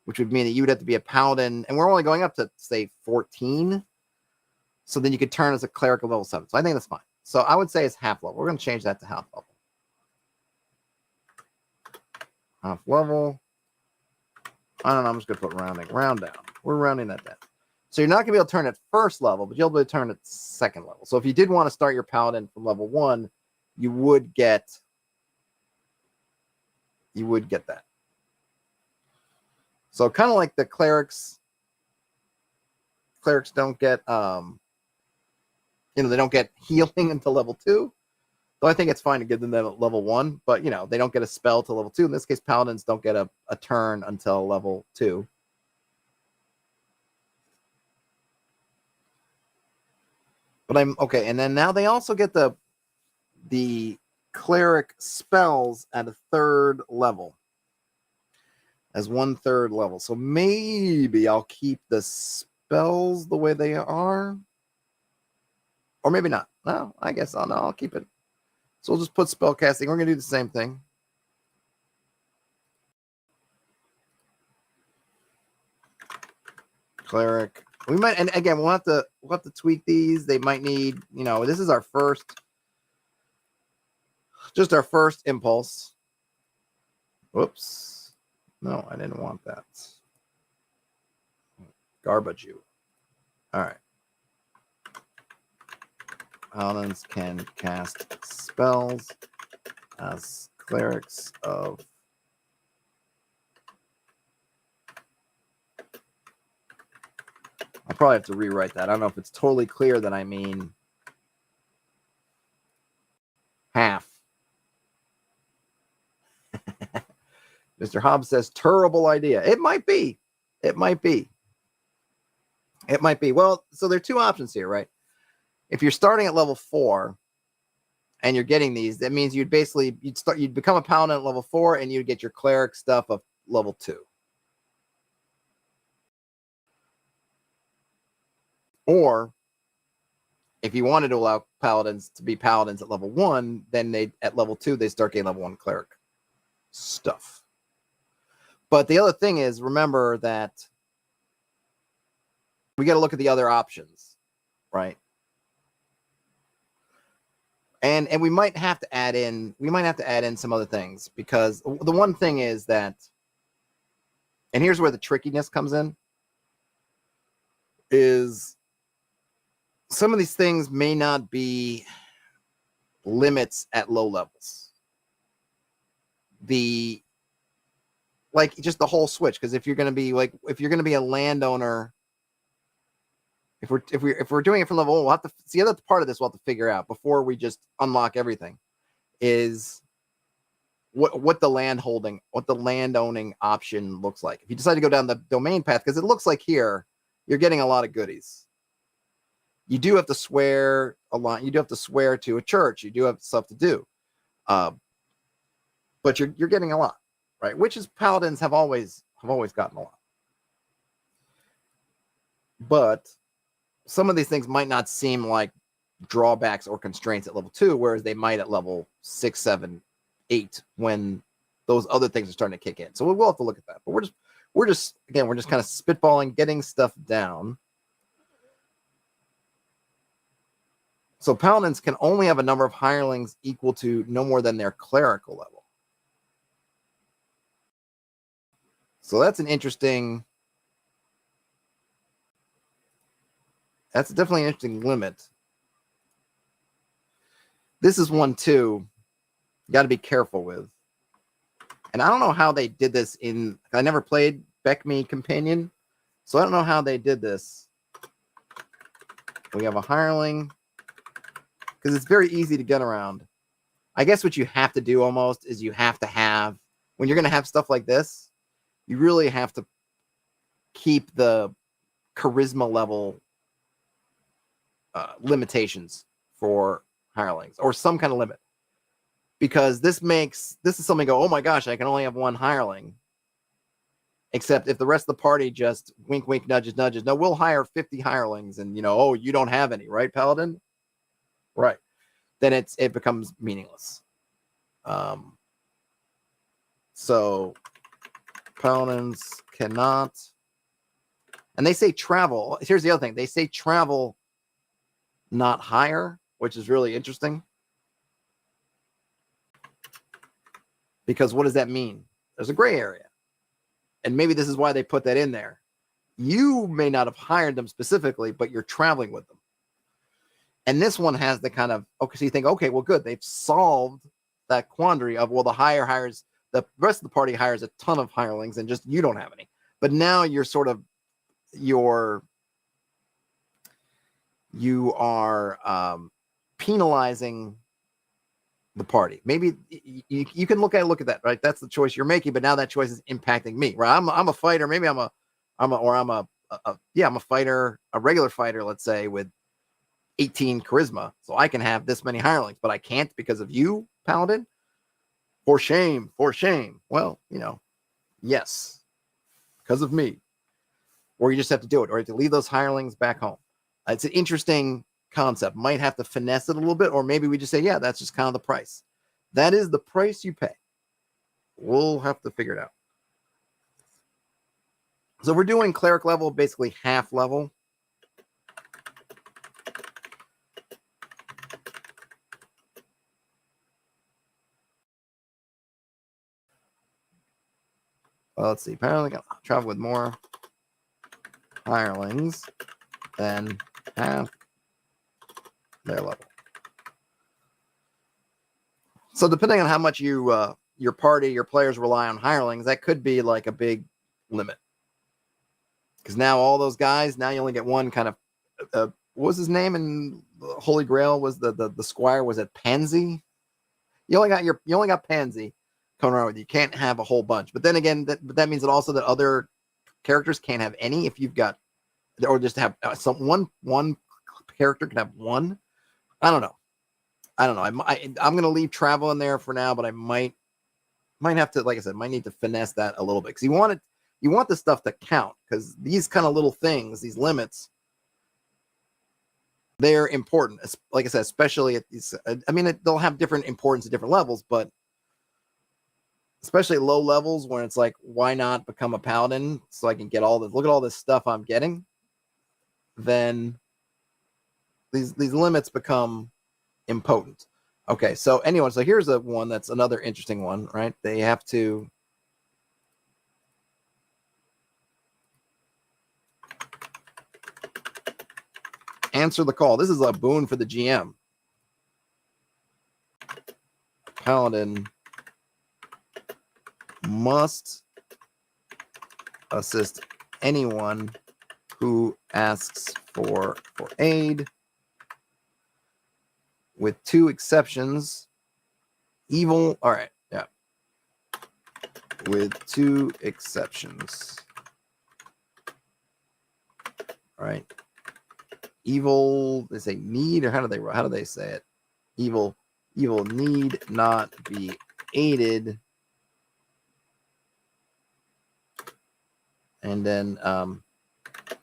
which would mean that you would have to be a paladin. And we're only going up to, say, 14. So then you could turn as a cleric of level 7. So I think that's fine. So I would say it's half level. We're going to change that to half level. Half level. I don't know. I'm just going to put round down. We're rounding that down. So you're not going to be able to turn at 1st level, but you'll be able to turn at 2nd level. So if you did want to start your paladin from level 1, you would get that. So kind of like the clerics don't get they don't get healing until level 2. So I think it's fine to give them that at level 1, but they don't get a spell till level 2. In this case, paladins don't get a turn until level 2. But I'm okay, and then now they also get the cleric spells at a 3rd level. As 1/3 level. So maybe I'll keep the spells the way they are. Or maybe not. No, I guess I'll keep it. So we'll just put spellcasting. We're going to do the same thing. Cleric. We might, and again, we'll have to tweak these. They might need, this is our first impulse. Whoops. No, I didn't want that. Garbage you. All right. Paladins can cast spells as clerics of I'll probably have to rewrite that. I don't know if it's totally clear that I mean half. Mr. Hobbs says, terrible idea. It might be. It might be. It might be. Well, so there are two options here, right? If you're starting at level 4 and you're getting these, that means you'd become a paladin at level 4 and you'd get your cleric stuff of level 2. Or if you wanted to allow paladins to be paladins at level 1, then at level 2 they start getting level 1 cleric stuff. But the other thing is, remember that we got to look at the other options, right? And we might have to add in some other things, because the one thing is that, and here's where the trickiness comes in, is some of these things may not be limits at low levels. Just the whole switch, because if you're going to be a landowner, if we're doing it from level 1, we'll have to see the other part of this. We'll have to figure out before we just unlock everything is what the land owning option looks like. If you decide to go down the domain path, because it looks like here you're getting a lot of goodies. You do have to swear a lot. You do have to swear to a church. You do have stuff to do, but you're getting a lot, right? Which is paladins have always gotten a lot. But some of these things might not seem like drawbacks or constraints at level 2, whereas they might at level 6, 7, 8 when those other things are starting to kick in. So we'll have to look at that. But we're just kind of spitballing, getting stuff down. So paladins can only have a number of hirelings equal to no more than their clerical level. So that's definitely an interesting limit. This is one too, you got to be careful with. And I don't know how they did this I never played BECMI Companion, so I don't know how they did this. We have a hireling, because it's very easy to get around. I guess what you have to do almost is you have to have, when you're going to have stuff like this, you really have to keep the charisma level limitations for hirelings, or some kind of limit, because this is something go, oh my gosh, I can only have one hireling. Except if the rest of the party just wink, wink, nudges, nudges. No, we'll hire 50 hirelings, and oh, you don't have any, right, Paladin? Right. Then it becomes meaningless. So paladins cannot, and they say travel. Here's the other thing. They say travel, not hire, which is really interesting. Because what does that mean? There's a gray area. And maybe this is why they put that in there. You may not have hired them specifically, but you're traveling with them. And this one has the kind of, okay, so you think, okay, well, good. They've solved that quandary of, well, the rest of the party hires a ton of hirelings and just you don't have any. But now you are penalizing the party. Maybe you can look at that, right? That's the choice you're making, but now that choice is impacting me, right? I'm a fighter. Maybe I'm a fighter, a regular fighter, let's say, with 18 charisma. So I can have this many hirelings, but I can't because of you, Paladin. For shame. Well, yes, because of me. Or you just have to do it, or you have to leave those hirelings back home. It's an interesting concept. Might have to finesse it a little bit, or maybe we just say, yeah, that's just kind of the price. That is the price you pay. We'll have to figure it out. So we're doing cleric level, basically half level. Well, let's see. Apparently, I travel with more hirelings than half their level. So depending on how much you your party, your players rely on hirelings, that could be like a big limit. Because now all those guys, now you only get one kind of. What was his name in Holy Grail? Was the squire? Was it Pansy? You only got Pansy coming around with you. You can't have a whole bunch. But then again, that means that also that other characters can't have any. If you've got, or just have one character can have one. I don't know. I'm gonna leave travel in there for now, but I might have to, like I said, might need to finesse that a little bit because you want the stuff to count, because these kind of little things, these limits, they're important. Like I said, especially at these. I mean, they'll have different importance at different levels, but especially low levels when it's like, why not become a paladin so I can get all this? Look at all this stuff I'm getting. Then these limits become impotent. Okay, so anyway, so here's one that's another interesting one, right? They have to answer the call. This is a boon for the GM. Paladin must assist anyone who asks for aid, with 2 exceptions. Evil, all right, yeah. With 2 exceptions. All right. Evil, they say need, or how do they say it? Evil need not be aided. And then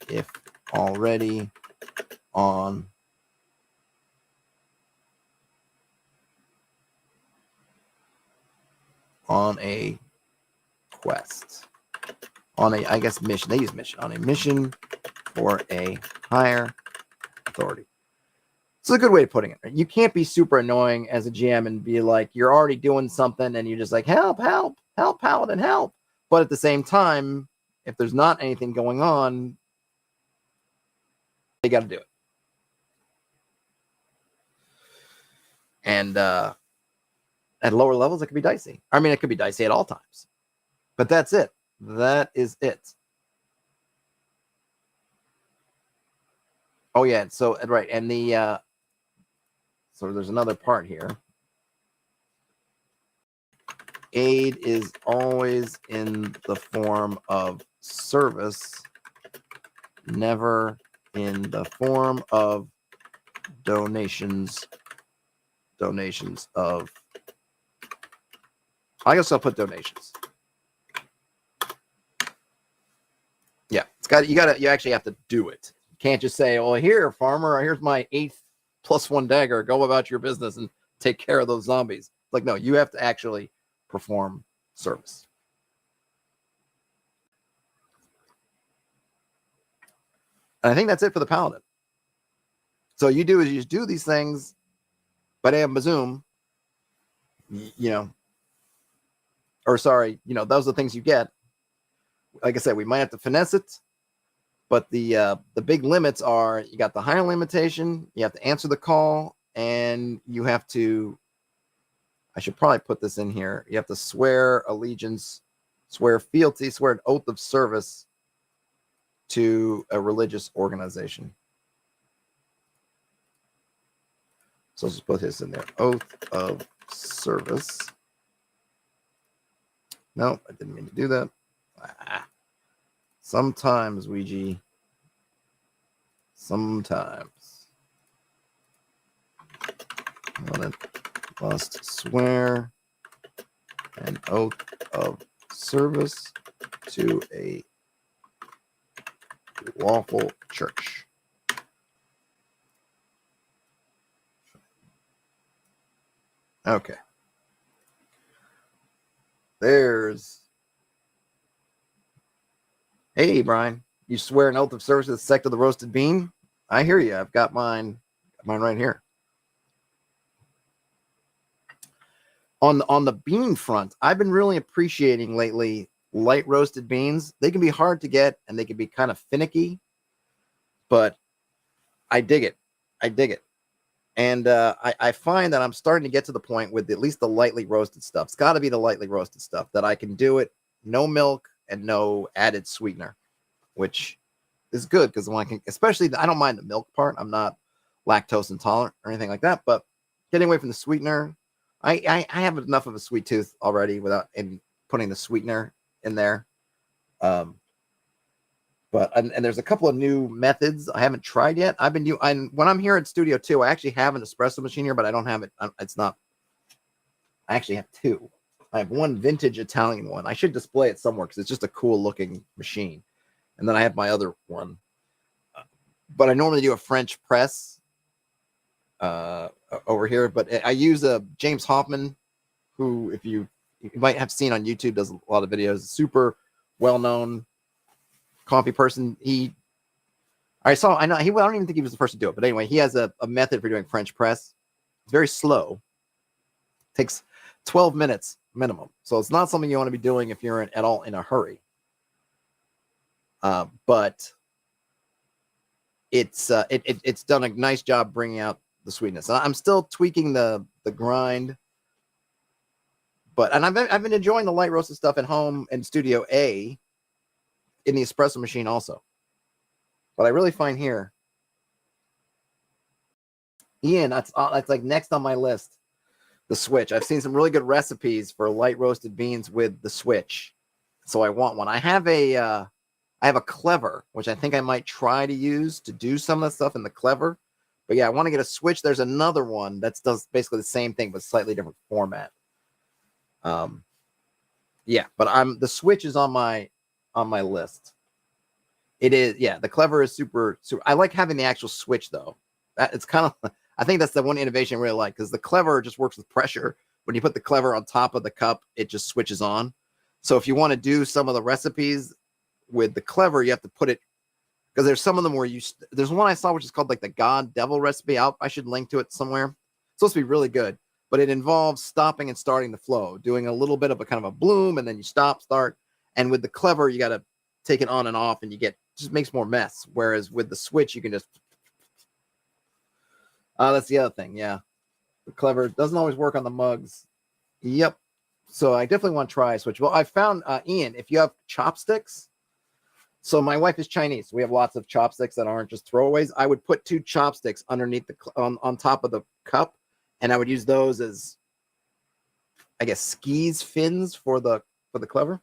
if already on a quest, on a, I guess, mission. They use mission. On a mission for a higher authority. It's a good way of putting it. You can't be super annoying as a GM and be like, you're already doing something and you're just like, help, paladin, help. But at the same time, if there's not anything going on, they got to do it. And at lower levels, it could be dicey. I mean, it could be dicey at all times. But that's it. That is it. Oh, yeah. So, right. And the, so there's another part here. Aid is always in the form of service, never in the form of donations. Donations of, I guess I'll put donations. Yeah, you actually have to do it. You can't just say, "Oh, here, farmer, here's my 8th +1 dagger. Go about your business and take care of those zombies." Like, no, you have to actually perform service. And I think that's it for the paladin. So you just do these things, but bazoom, or sorry, those are the things you get. Like I said, we might have to finesse it, but the big limits are: you got the higher limitation, you have to answer the call, and you have to, I should probably put this in here, you have to swear allegiance, swear fealty, swear an oath of service to a religious organization. So let's just put this in there. Oath of service. No, I didn't mean to do that. Sometimes, Ouija. Sometimes. One must swear an oath of service to a lawful church. Okay. There's. Hey, Brian. You swear an oath of service to the sect of the roasted bean? I hear you. I've got mine right here. On the bean front, I've been really appreciating lately light roasted beans. They can be hard to get and they can be kind of finicky, but I dig it. I dig it. And I find that I'm starting to get to the point with at least the lightly roasted stuff. It's got to be the lightly roasted stuff that I can do it, no milk and no added sweetener, which is good because when I can, especially I don't mind the milk part. I'm not lactose intolerant or anything like that, but getting away from the sweetener, I have enough of a sweet tooth already without putting the sweetener in there. But there's a couple of new methods I haven't tried yet. When I'm here at Studio 2, I actually have an espresso machine here, but I don't have it. It's not. I actually have two. I have one vintage Italian one. I should display it somewhere because it's just a cool looking machine. And then I have my other one. But I normally do a French press over here. But I use a James Hoffman, who, if you might have seen on YouTube, does a lot of videos. Super well-known coffee person. I don't even think he was the first to do it, but anyway, he has a method for doing French press. It's very slow. Takes 12 minutes minimum. So it's not something you want to be doing if you're at all in a hurry. But it's done a nice job bringing out the sweetness. I'm still tweaking the grind, but I've been enjoying the light roasted stuff at home in Studio A in the espresso machine also. But I really find here, Ian, that's like next on my list, the switch. I've seen some really good recipes for light roasted beans with the switch, so I want one. I have a clever, which I think I might try to use to do some of the stuff in the clever. But yeah, I want to get a switch. There's another one that does basically the same thing but slightly different format. Yeah, but the switch is on my list. It is, yeah. The clever is super. I like having the actual switch though. It's kind of. I think that's the one innovation I really like because the clever just works with pressure. When you put the clever on top of the cup, it just switches on. So if you want to do some of the recipes with the clever, you have to put it because there's some of them where there's one I saw which is called like the God Devil recipe. I should link to it somewhere. It's supposed to be really good, but it involves stopping and starting the flow, doing a little bit of a kind of a bloom, and then you start. And with the clever, you got to take it on and off, and just makes more mess. Whereas with the switch, you can just. That's the other thing. Yeah, the clever doesn't always work on the mugs. Yep. So I definitely want to try a switch. Well, I found Ian, if you have chopsticks. So my wife is Chinese. So we have lots of chopsticks that aren't just throwaways. I would put 2 chopsticks underneath on top of the cup, and I would use those as, I guess, skis fins for the clever.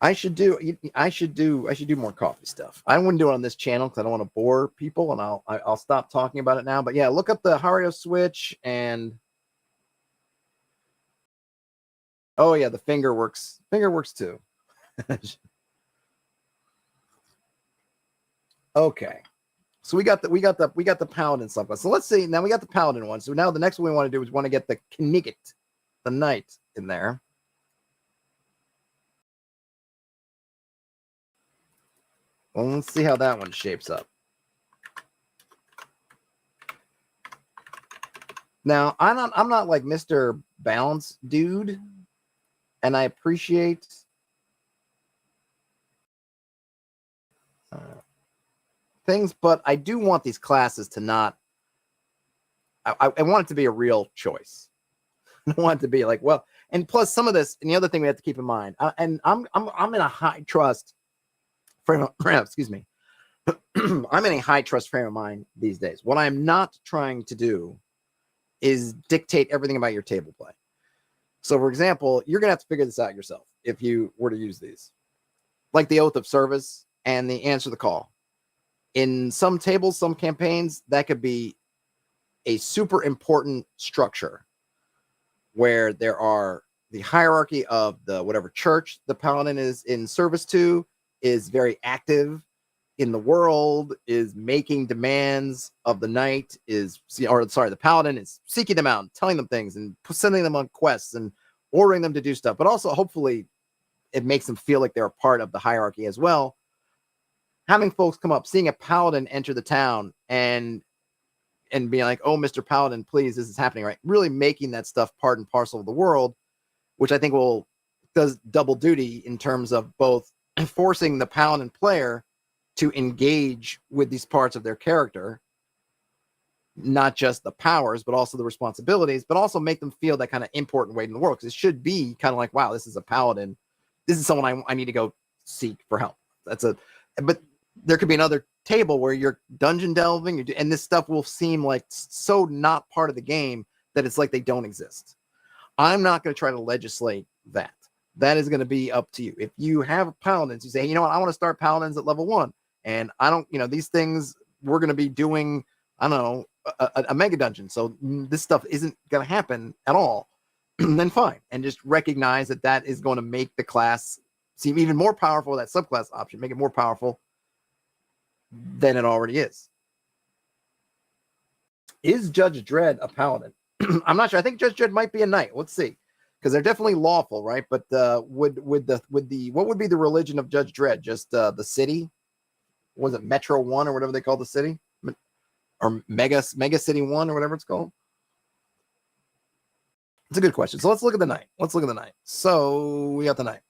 I should do more coffee stuff. I wouldn't do it on this channel because I don't want to bore people, and I'll stop talking about it now. But yeah, look up the Hario switch, and oh yeah, the finger works. Finger works too. Okay, so we got the Paladin stuff. So let's see. Now we got the Paladin one. So now the next one we want to do is want to get the Knigget, the Knight, in there. Well, let's see how that one shapes up. Now, I'm not like Mr. Balance dude, and I appreciate things, but I do want these classes to not. I want it to be a real choice. I want it to be like, well, and plus some of this, and the other thing we have to keep in mind, and I'm in a high trust frame. Excuse me. I'm in a high trust frame of mind these days. What I'm not trying to do is dictate everything about your table play. So, for example, you're gonna have to figure this out yourself if you were to use these, like the oath of service and the answer the call. In some tables, some campaigns, that could be a super important structure where there are the hierarchy of the whatever church the paladin is in service to is very active in the world, is making demands of the knight, the paladin is seeking them out, and telling them things, and sending them on quests, and ordering them to do stuff. But also, hopefully, it makes them feel like they're a part of the hierarchy as well. Having folks come up, seeing a paladin enter the town, and being like, "Oh, Mr. Paladin, please, this is happening," right? Really making that stuff part and parcel of the world, which I think does double duty in terms of both forcing the paladin player to engage with these parts of their character, not just the powers, but also the responsibilities, but also make them feel that kind of important weight in the world. Because it should be kind of like, wow, this is a paladin. This is someone I need to go seek for help. But there could be another table where you're dungeon delving, and this stuff will seem like so not part of the game that it's like they don't exist. I'm not going to try to legislate that. That is going to be up to you. If you have paladins, you say, you know what, I want to start paladins at level 1, and I don't, these things we're going to be doing, I don't know, a mega dungeon, so this stuff isn't going to happen at all, then fine. And just recognize that is going to make the class seem even more powerful, that subclass option, make it more powerful than it already is. Is Judge Dredd a paladin? I'm not sure. I think Judge Dredd might be a knight. Let's see, because they're definitely lawful, right? But what would be the religion of Judge Dredd? Just the city? Was it Metro 1 or whatever they call the city? Or Mega City 1 or whatever it's called? It's a good question. So let's look at the knight. So we got the knight.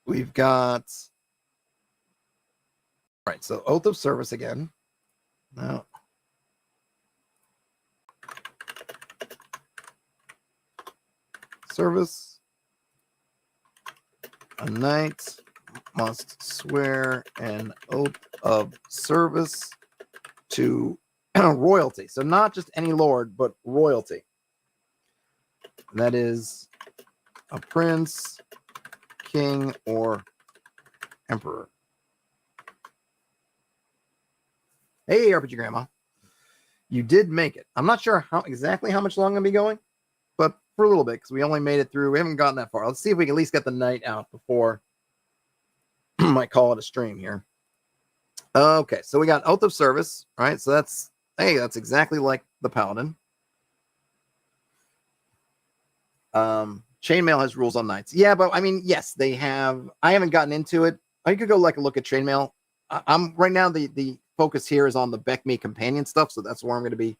We've got, all right, so Oath of Service again. Now, service. A knight must swear an oath of service to royalty. So not just any lord, but royalty. That is a prince, king, or emperor. Hey, RPG Grandma. You did make it. I'm not sure exactly how much long I'm going to be going, but for a little bit, because we only made it through. We haven't gotten that far. Let's see if we can at least get the night out before I might call it a stream here. Okay, so we got Oath of Service, right? So that's exactly like the Paladin. Chainmail has rules on knights. Yeah, but I mean, yes, they have. I haven't gotten into it. I could go look at Chainmail. I'm right now, the focus here is on the BECMI companion stuff, so that's where I'm going to be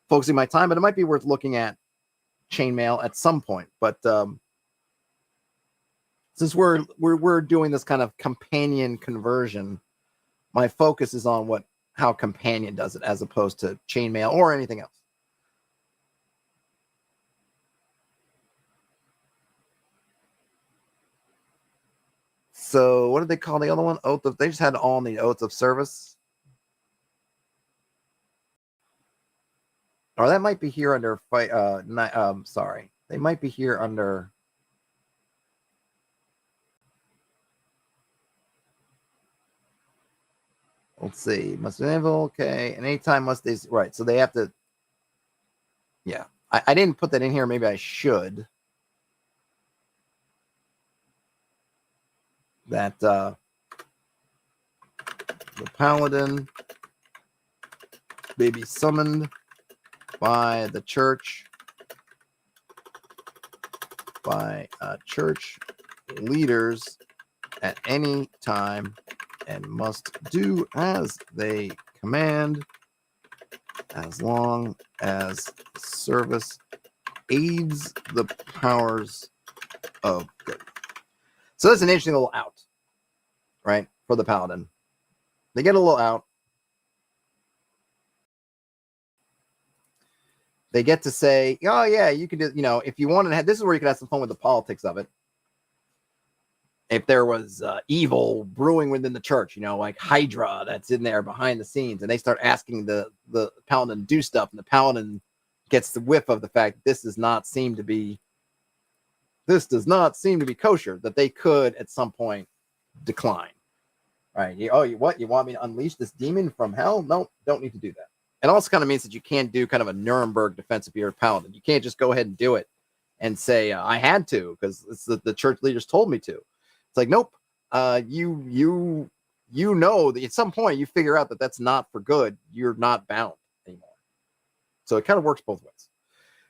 focusing my time, but it might be worth looking at Chainmail at some point. But since we're doing this kind of companion conversion, my focus is on how companion does it as opposed to Chainmail or anything else. So what did they call the other one? They just had all in the Oath of Service. Or that might be here under fight. Sorry, they might be here under. Let's see. Must enable. Okay, and anytime must they. Right. So they have to. Yeah, I didn't put that in here. Maybe I should. That the paladin may be summoned by the church, by church leaders at any time, and must do as they command, as long as service aids the powers of good. So that's an interesting little out, right, for the paladin. They get a little out. They get to say, oh, yeah, you can do, if you want to have, this is where you can have some fun with the politics of it. If there was evil brewing within the church, like Hydra that's in there behind the scenes, and they start asking the paladin to do stuff, and the paladin gets the whiff of the fact that this does not seem to be kosher, that they could at some point decline. Right? You want me to unleash this demon from hell? No, don't need to do that. It also kind of means that you can't do kind of a Nuremberg defense if you're a paladin. You can't just go ahead and do it and say I had to because it's the church leaders told me to. It's like, nope. You know that at some point you figure out that that's not for good. You're not bound anymore. So it kind of works both ways.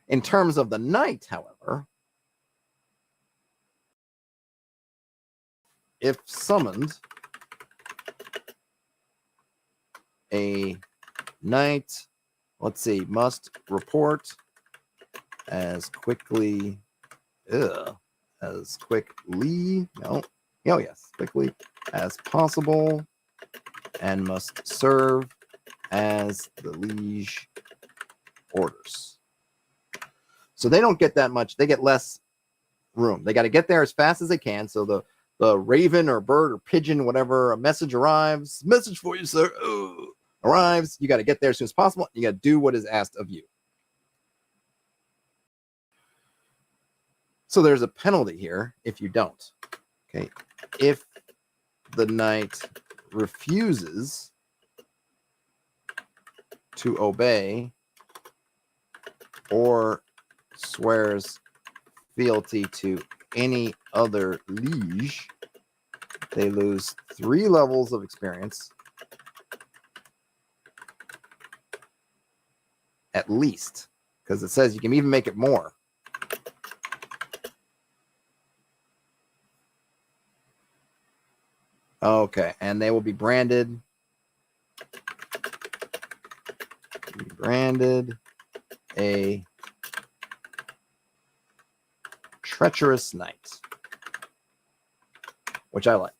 In terms of the knight, however, if summoned, a knight, let's see, must report as quickly, quickly as possible, and must serve as the liege orders. So they don't get that much. They get less room. They got to get there as fast as they can. So the raven or bird or pigeon, whatever, a message arrives. Message for you, sir. Arrives. You got to get there as soon as possible. You got to do what is asked of you. So there's a penalty here if you don't. Okay. If the knight refuses to obey or swears fealty to any other liege, they lose 3 levels of experience at least, because it says you can even make it more. Okay, and they will be branded a treacherous knight, which I like.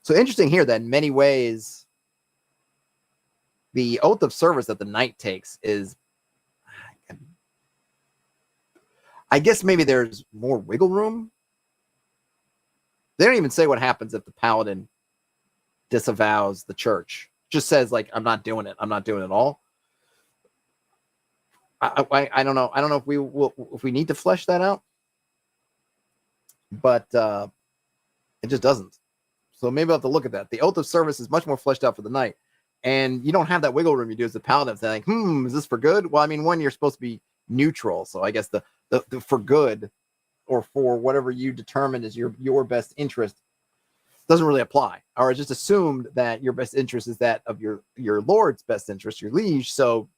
So interesting here that in many ways, the oath of service that the knight takes is, I guess maybe there's more wiggle room. They don't even say what happens if the paladin disavows the church. Just says, like, I'm not doing it. I'm not doing it all. I don't know. I don't know if we need to flesh that out, but it just doesn't. So maybe I'll have to look at that. The oath of service is much more fleshed out for the knight, and you don't have that wiggle room you do as the paladin. Saying, is this for good? Well, I mean, one, you're supposed to be neutral, so I guess the for good or for whatever you determine is your best interest doesn't really apply, or it's just assumed that your best interest is that of your lord's best interest, your liege. So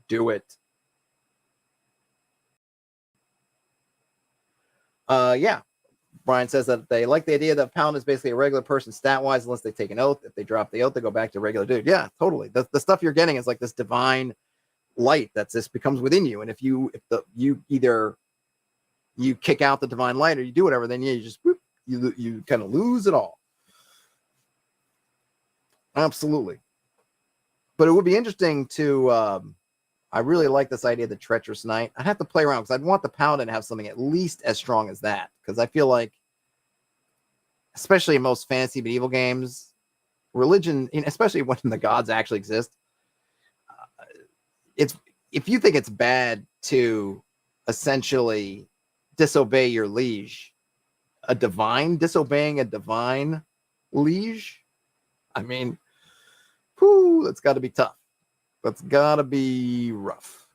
do it. Yeah. Brian says that they like the idea that paladin is basically a regular person stat-wise, unless they take an oath. If they drop the oath, they go back to regular dude. Yeah, totally. The stuff you're getting is like this divine light that this becomes within you. And if you either you kick out the divine light or you do whatever, then you just you kind of lose it all. Absolutely. But it would be interesting to I really like this idea of the treacherous knight. I'd have to play around because I'd want the paladin to have something at least as strong as that. Because I feel like, especially in most fantasy medieval games, religion, especially when the gods actually exist, it's if you think it's bad to essentially disobey your liege, a divine disobeying a divine liege, I mean, that's got to be tough. That's got to be rough.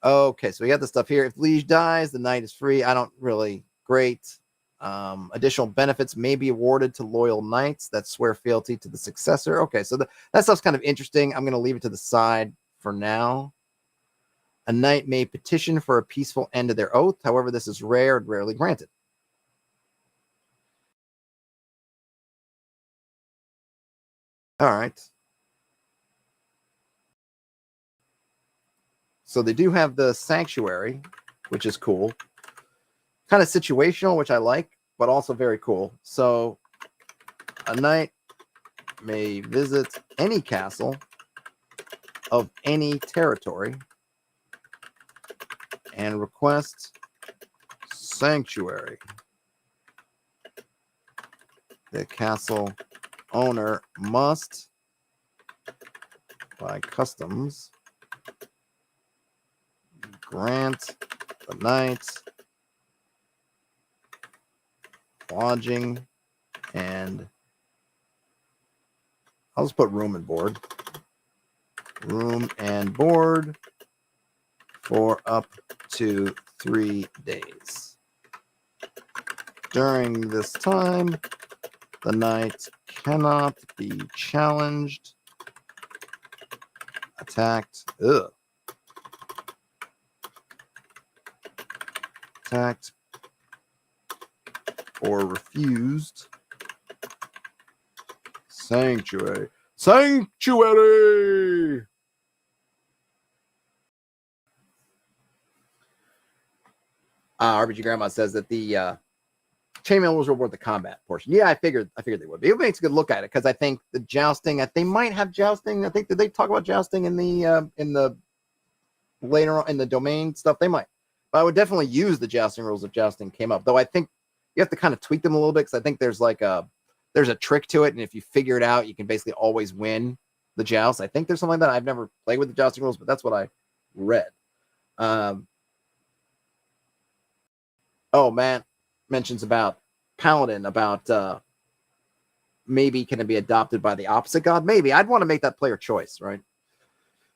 Okay, so we got the stuff here. If liege dies, the knight is free. I don't really. Great. Additional benefits may be awarded to loyal knights that swear fealty to the successor. Okay, so that stuff's kind of interesting. I'm going to leave it to the side for now. A knight may petition for a peaceful end to their oath. However, this is rare and rarely granted. All right. So they do have the sanctuary, which is cool. Kind of situational, which I like, but also very cool. So a knight may visit any castle of any territory and request sanctuary. The castle owner must, by customs, grant the knight lodging and I'll just put room and board. Room and board for up to 3 days. During this time, the knight cannot be challenged, attacked, attacked, or refused. Sanctuary. Sanctuary! RBG Grandma says that the chainmail rules reward the combat portion. Yeah, I figured they would. It makes a good look at it because I think the jousting, they might have jousting. I think, did they talk about jousting in the later on in the domain stuff? They might. But I would definitely use the jousting rules if jousting came up. Though I think you have to kind of tweak them a little bit because I think there's a trick to it, and if you figure it out, you can basically always win the joust. I think there's something like that. I've never played with the jousting rules, but that's what I read. Oh man, mentions about Paladin, about maybe can it be adopted by the opposite god? Maybe. I'd want to make that player choice, right?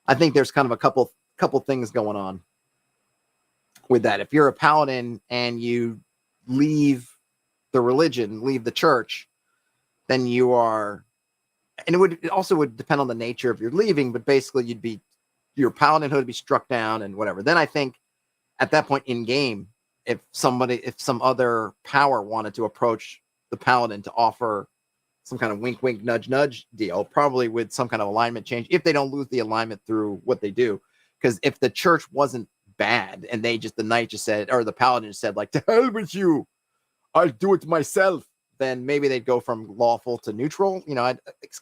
I think there's kind of a couple things going on with that. If you're a Paladin and you leave the religion, leave the church, then you are, and it also would depend on the nature of your leaving, but basically your Paladinhood would be struck down and whatever. Then I think at that point in game, if some other power wanted to approach the Paladin to offer some kind of wink, wink, nudge, nudge deal, probably with some kind of alignment change, if they don't lose the alignment through what they do. Because if the church wasn't bad and the knight just said, or the Paladin just said, like, to hell with you, I'll do it myself, then maybe they'd go from lawful to neutral.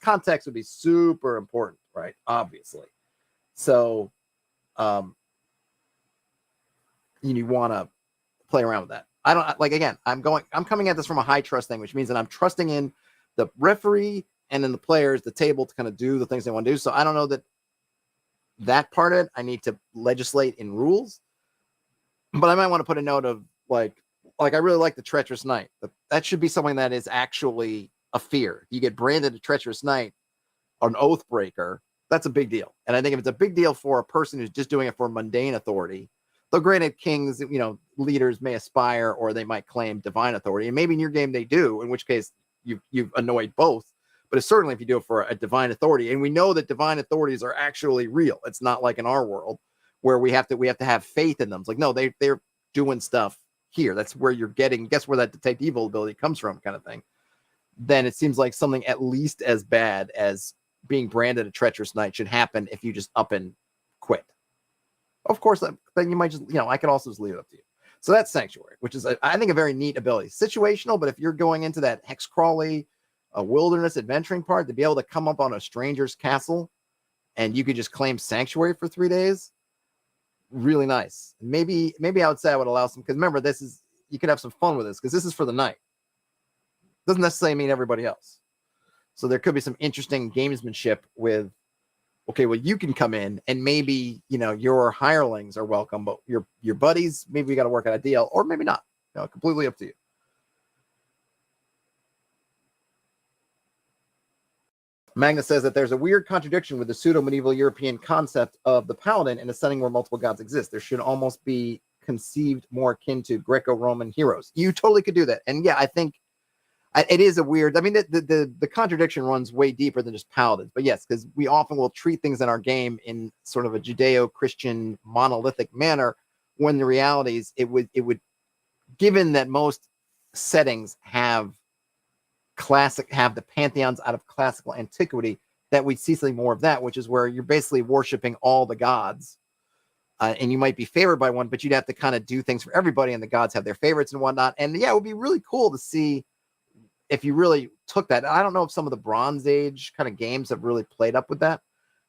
Context would be super important, right? Obviously. So you want to play around with that. I don't again, I'm coming at this from a high trust thing, which means that I'm trusting in the referee and then the players, the table, to kind of do the things they want to do. So I don't know that part of it I need to legislate in rules, but I might want to put a note of like I really like the treacherous knight. That should be something that is actually a fear. You get branded a treacherous knight or an oath breaker, that's a big deal. And I think if it's a big deal for a person who's just doing it for mundane authority, though granted, kings, leaders may aspire or they might claim divine authority, and maybe in your game they do, in which case you've annoyed both. But it's certainly if you do it for a divine authority, and we know that divine authorities are actually real. It's not like in our world where we have to have faith in them. It's like, no, they're doing stuff here. That's where you're getting, guess where that detect evil ability comes from, kind of thing. Then it seems like something at least as bad as being branded a treacherous knight should happen if you just up and quit. Of course, then you might just, I could also just leave it up to you. So that's Sanctuary, which is, I think, a very neat ability. Situational, but if you're going into that hex crawly, a wilderness adventuring part, to be able to come up on a stranger's castle and you could just claim Sanctuary for 3 days, really nice. Maybe I would say I would allow some, because remember, you could have some fun with this, because this is for the night. Doesn't necessarily mean everybody else. So there could be some interesting gamesmanship with, okay, well, you can come in and maybe, your hirelings are welcome, but your buddies, maybe we got to work out a deal, or maybe not. Completely up to you. Magnus says that there's a weird contradiction with the pseudo-medieval European concept of the paladin in a setting where multiple gods exist. There should almost be conceived more akin to Greco-Roman heroes. You totally could do that. And yeah, I think it is a weird, the contradiction runs way deeper than just paladins. But yes, because we often will treat things in our game in sort of a Judeo-Christian monolithic manner, when the reality is it would, given that most settings have the pantheons out of classical antiquity, that we'd see something more of that, which is where you're basically worshiping all the gods. And you might be favored by one, but you'd have to kind of do things for everybody, and the gods have their favorites and whatnot. And yeah, it would be really cool to see if you really took that. I don't know if some of the Bronze Age kind of games have really played up with that.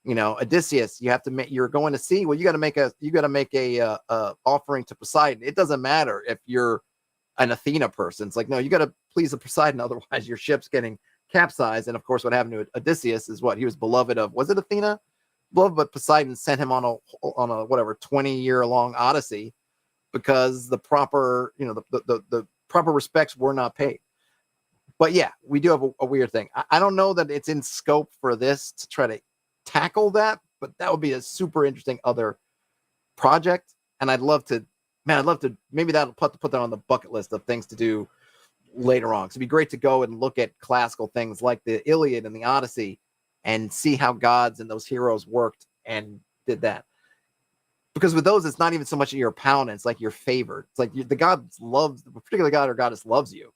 Odysseus, you're going to sea. Well, you got to make a offering to Poseidon. It doesn't matter if you're an Athena person. It's like, no, you got to please the Poseidon, otherwise your ship's getting capsized. And of course, what happened to Odysseus is he was beloved of, was it Athena? Beloved, but Poseidon sent him on a whatever 20-year long odyssey because the proper, the proper respects were not paid. But yeah, we do have a weird thing. I don't know that it's in scope for this to try to tackle that, but that would be a super interesting other project, and I'd love to, maybe that'll put that on the bucket list of things to do later on. So it'd be great to go and look at classical things like the Iliad and the Odyssey and see how gods and those heroes worked and did that. Because with those, it's not even so much your opponent, it's like your favored. It's like the god loves, the particular god or goddess loves you.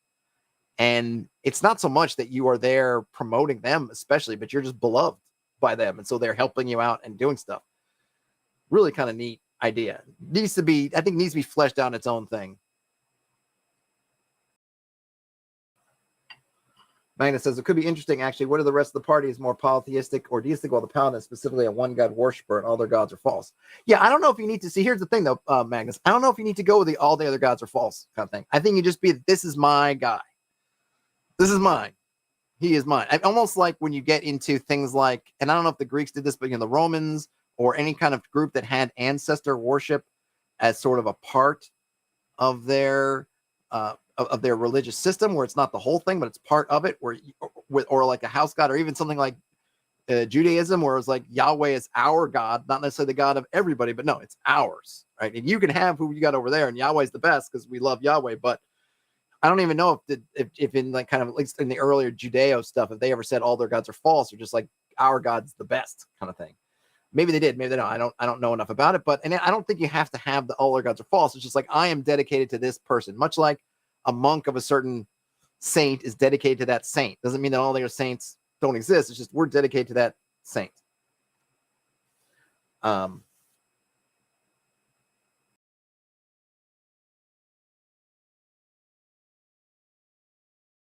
And it's not so much that you are there promoting them, especially, but you're just beloved by them. And so they're helping you out and doing stuff. Really kind of neat idea. Needs to be fleshed out in its own thing. Magnus says it could be interesting, actually. What are the rest of the party is more polytheistic or deistic, while the paladin is specifically a one god worshiper and all their gods are false? Yeah, I don't know if you need to see. Here's the thing, though, Magnus. I don't know if you need to go with the all the other gods are false kind of thing. I think you just be, this is my guy. This is mine. He is mine. Almost like when you get into things like, and I don't know if the Greeks did this, but the Romans or any kind of group that had ancestor worship as sort of a part of their religious system, where it's not the whole thing, but it's part of it, or like a house god, or even something like Judaism, where it's like Yahweh is our God, not necessarily the God of everybody, but no, it's ours, right? And you can have who you got over there, and Yahweh's the best because we love Yahweh. But I don't even know if in like kind of, at least in the earlier Judeo stuff, if they ever said all their gods are false, or just like our God's the best kind of thing. Maybe they did, maybe they don't. I don't know enough about it, but, and I don't think you have to have all their gods are false. It's just like, I am dedicated to this person, much like a monk of a certain saint is dedicated to that saint. Doesn't mean that all their saints don't exist. It's just we're dedicated to that saint.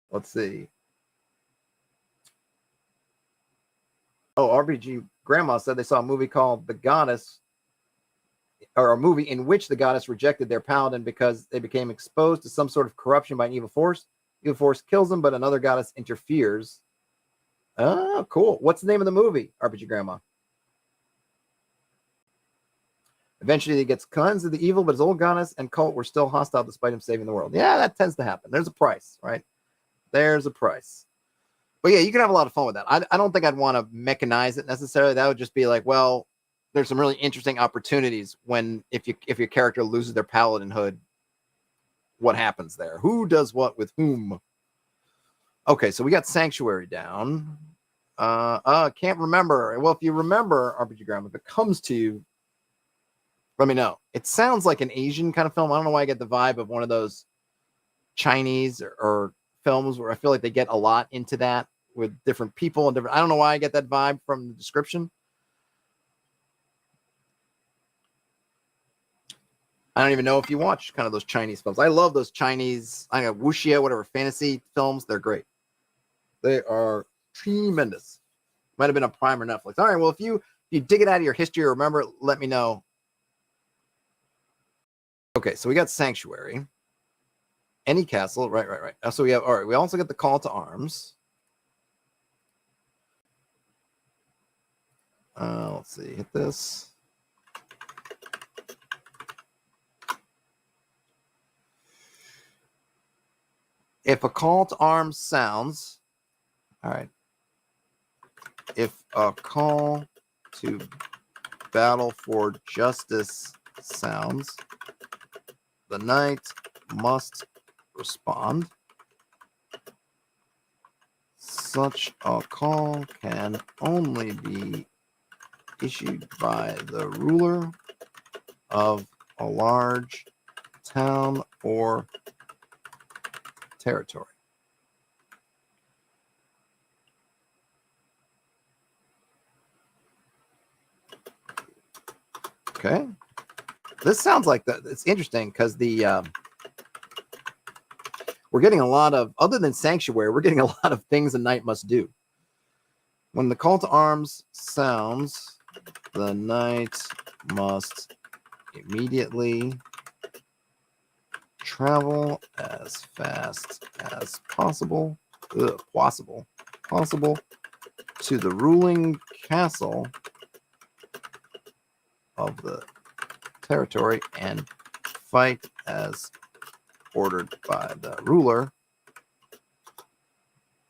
Let's see. Oh, RPG Grandma said they saw a movie called The Goddess, or a movie in which the goddess rejected their paladin because they became exposed to some sort of corruption by an evil force. Evil force kills them, but another goddess interferes. Oh, cool. What's the name of the movie, RPG Grandma? Eventually, he gets cleansed of the evil, but his old goddess and cult were still hostile despite him saving the world. Yeah, that tends to happen. There's a price, right? There's a price. But yeah, you can have a lot of fun with that. I don't think I'd want to mechanize it necessarily. That would just be like, well, there's some really interesting opportunities when if your character loses their paladinhood, what happens there? Who does what with whom? Okay, so we got Sanctuary down. Can't remember. Well, if you remember RPG Grandma, if it comes to you, let me know. It sounds like an Asian kind of film. I don't know why I get the vibe of one of those Chinese or films where I feel like they get a lot into that with different people and different. I don't know why I get that vibe from the description. I don't even know if you watch kind of those Chinese films. I love those Chinese, I don't know, wuxia, whatever, fantasy films. They're great. They are tremendous. Might have been on Prime or Netflix. All right, well, if you dig it out of your history or remember it, let me know. Okay, so we got Sanctuary. Any castle, right. So we have, all right, we also get the Call to Arms. Let's see, hit this. If a call to arms sounds, all right. If a call to battle for justice sounds, the knight must respond. Such a call can only be issued by the ruler of a large town or territory. Okay. This sounds like that. It's interesting because we're getting a lot of, other than Sanctuary, we're getting a lot of things a knight must do. When the call to arms sounds, the knight must immediately travel as fast as possible to the ruling castle of the territory and fight as ordered by the ruler.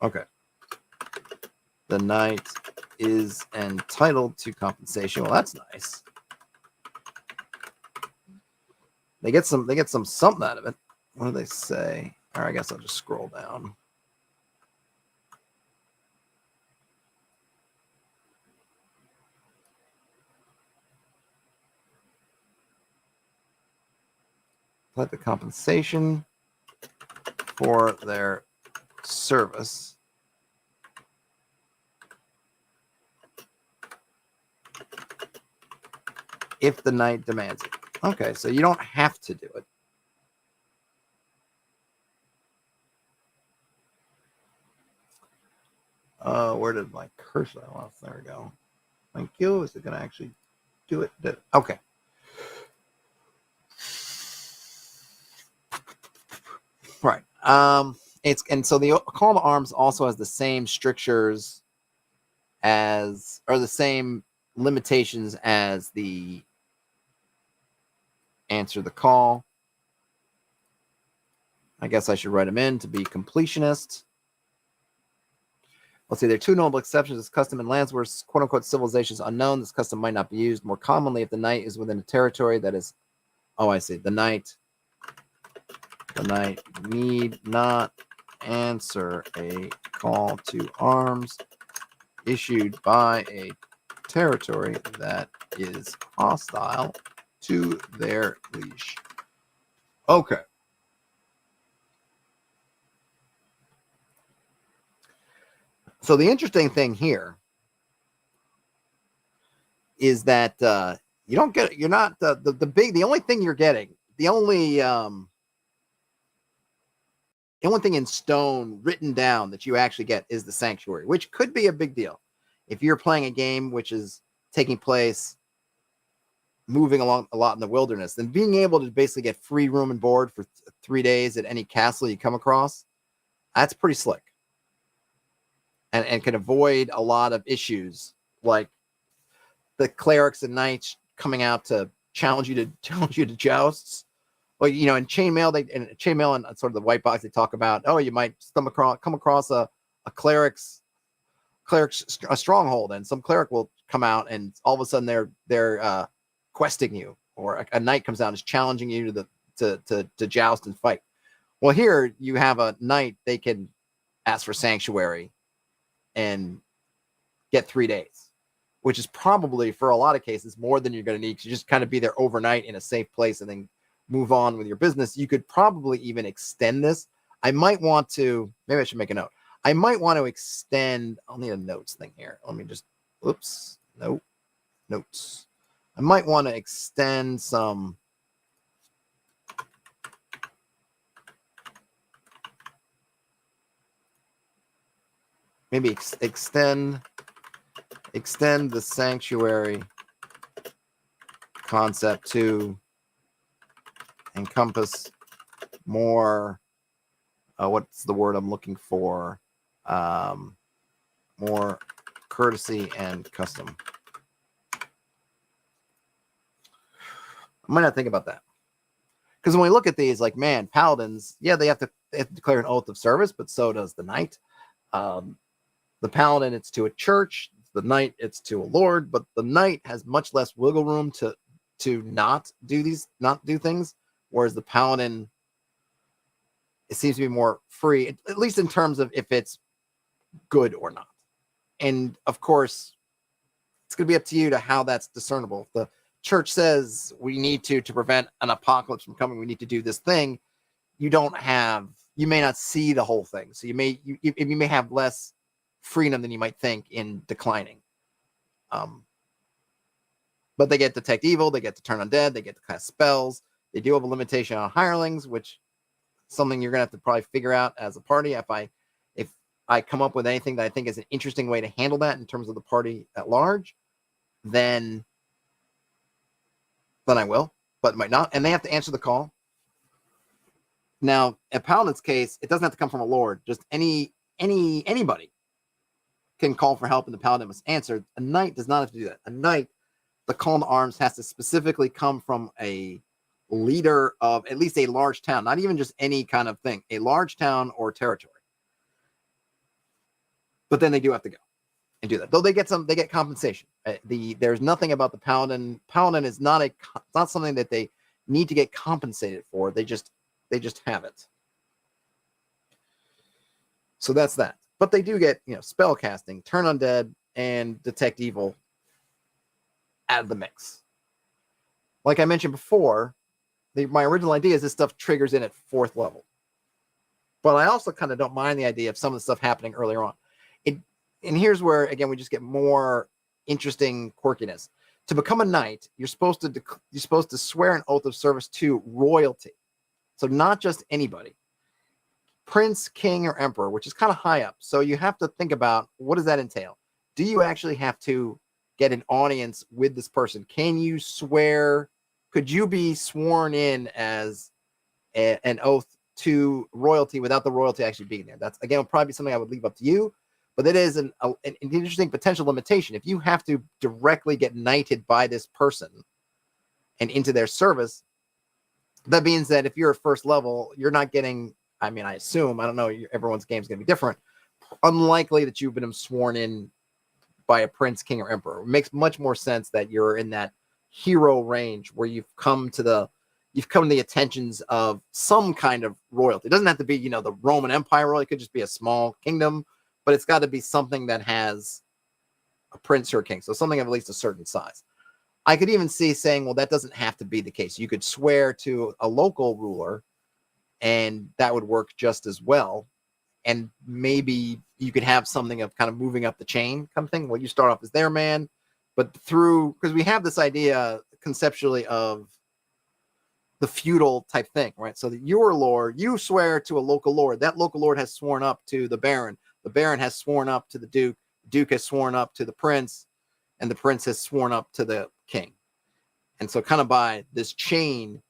Okay. The knight is entitled to compensation. Well, that's nice. They get some something out of it. What do they say? Or I guess I'll just scroll down. Let the compensation for their service if the knight demands it. Okay, so you don't have to do it. Where did my cursor lost? There we go. Thank you. Is it going to actually do it? Okay. Right. So the call to arms also has the same strictures as, or the same limitations as the answer the call. I guess I should write them in to be completionist. Let's see, there are two notable exceptions. This custom in lands where quote-unquote civilization is unknown. This custom might not be used more commonly if the knight is within a territory that is, oh, I see. The knight need not answer a call to arms issued by a territory that is hostile to their liege. Okay. So the interesting thing here is that you don't get, you're not the only thing you're getting, the only thing in stone written down that you actually get is the sanctuary, which could be a big deal if you're playing a game which is taking place moving along a lot in the wilderness. Then being able to basically get free room and board for 3 days at any castle you come across, that's pretty slick. And can avoid a lot of issues like the clerics and knights coming out to challenge you to jousts. Well, you know, in chainmail and sort of the white box, they talk about, oh, you might come across a cleric's a stronghold, and some cleric will come out, and all of a sudden they're questing you, or a knight comes out and is challenging you to joust and fight. Well, here you have a knight, they can ask for sanctuary and get 3 days, which is probably for a lot of cases more than you're going to need to just kind of be there overnight in a safe place and then move on with your business. You could probably even extend this. I might want to, maybe I should make a note. I might want to extend, I'll need a notes thing here. Let me just, oops, notes. I might want to extend some, maybe extend the sanctuary concept to encompass more, what's the word I'm looking for? More courtesy and custom. I might not think about that. Because when we look at these, like, man, paladins, yeah, they have to declare an oath of service, but so does the knight. The paladin, it's to a church. The knight, it's to a lord. But the knight has much less wiggle room to not do things, whereas the paladin, it seems to be more free, at least in terms of if it's good or not. And of course, it's going to be up to you to how that's discernible. If the church says we need to prevent an apocalypse from coming, we need to do this thing, you may not see the whole thing. So you may have less freedom than you might think in declining. But they get to detect evil, they get to turn undead, they get to cast spells. They do have a limitation on hirelings, which is something you're gonna have to probably figure out as a party. If I come up with anything that I think is an interesting way to handle that in terms of the party at large, then I will, but might not. And they have to answer the call. Now, in Paladin's case, it doesn't have to come from a lord. Just anybody can call for help, and the Paladin must answer. A knight does not have to do that. A knight, the call to arms has to specifically come from a leader of at least a large town, not even just any kind of thing, a large town or territory. But then they do have to go and do that. Though they get compensation. There's nothing about the paladin. Paladin is not something that they need to get compensated for. They just have it. So that's that. But they do get, spell casting, turn undead, and detect evil out of the mix. Like I mentioned before, my original idea is this stuff triggers in at 4th level. But I also kind of don't mind the idea of some of the stuff happening earlier on. And here's where, again, we just get more interesting quirkiness. To become a knight, you're supposed to swear an oath of service to royalty. So not just anybody. Prince, king, or emperor, which is kind of high up. So you have to think about, what does that entail? Do you actually have to get an audience with this person? Can you swear? Could you be sworn in as an oath to royalty without the royalty actually being there? That's, again, would probably be something I would leave up to you. But that is an interesting potential limitation. If you have to directly get knighted by this person and into their service, that means that if you're at 1st level, you're not getting, I assume, I don't know, everyone's game is going to be different. Unlikely that you've been sworn in by a prince, king, or emperor. It makes much more sense that you're in that hero range where you've come to the attentions of some kind of royalty. It doesn't have to be, the Roman Empire royalty. It could just be a small kingdom, but it's got to be something that has a prince or a king. So something of at least a certain size. I could even see saying, well, that doesn't have to be the case. You could swear to a local ruler, and that would work just as well. And maybe you could have something of kind of moving up the chain kind of thing. Well, you start off as their man, but because we have this idea conceptually of the feudal type thing, right? So that your lord, you swear to a local lord. That local lord has sworn up to the baron. The baron has sworn up to the duke. The duke has sworn up to the prince, and the prince has sworn up to the king. And so kind of by this chain,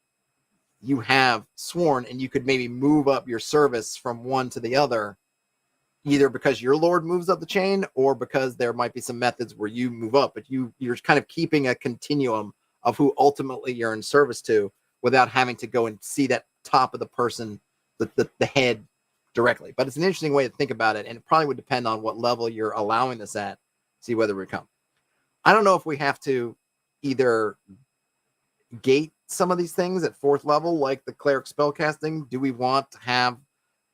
you have sworn, and you could maybe move up your service from one to the other, either because your lord moves up the chain or because there might be some methods where you move up, but you're kind of keeping a continuum of who ultimately you're in service to without having to go and see that top of the person, the head directly. But it's an interesting way to think about it, and it probably would depend on what level you're allowing this at, see whether we come. I don't know if we have to either gate some of these things at 4th level, like the cleric spellcasting. Do we want to have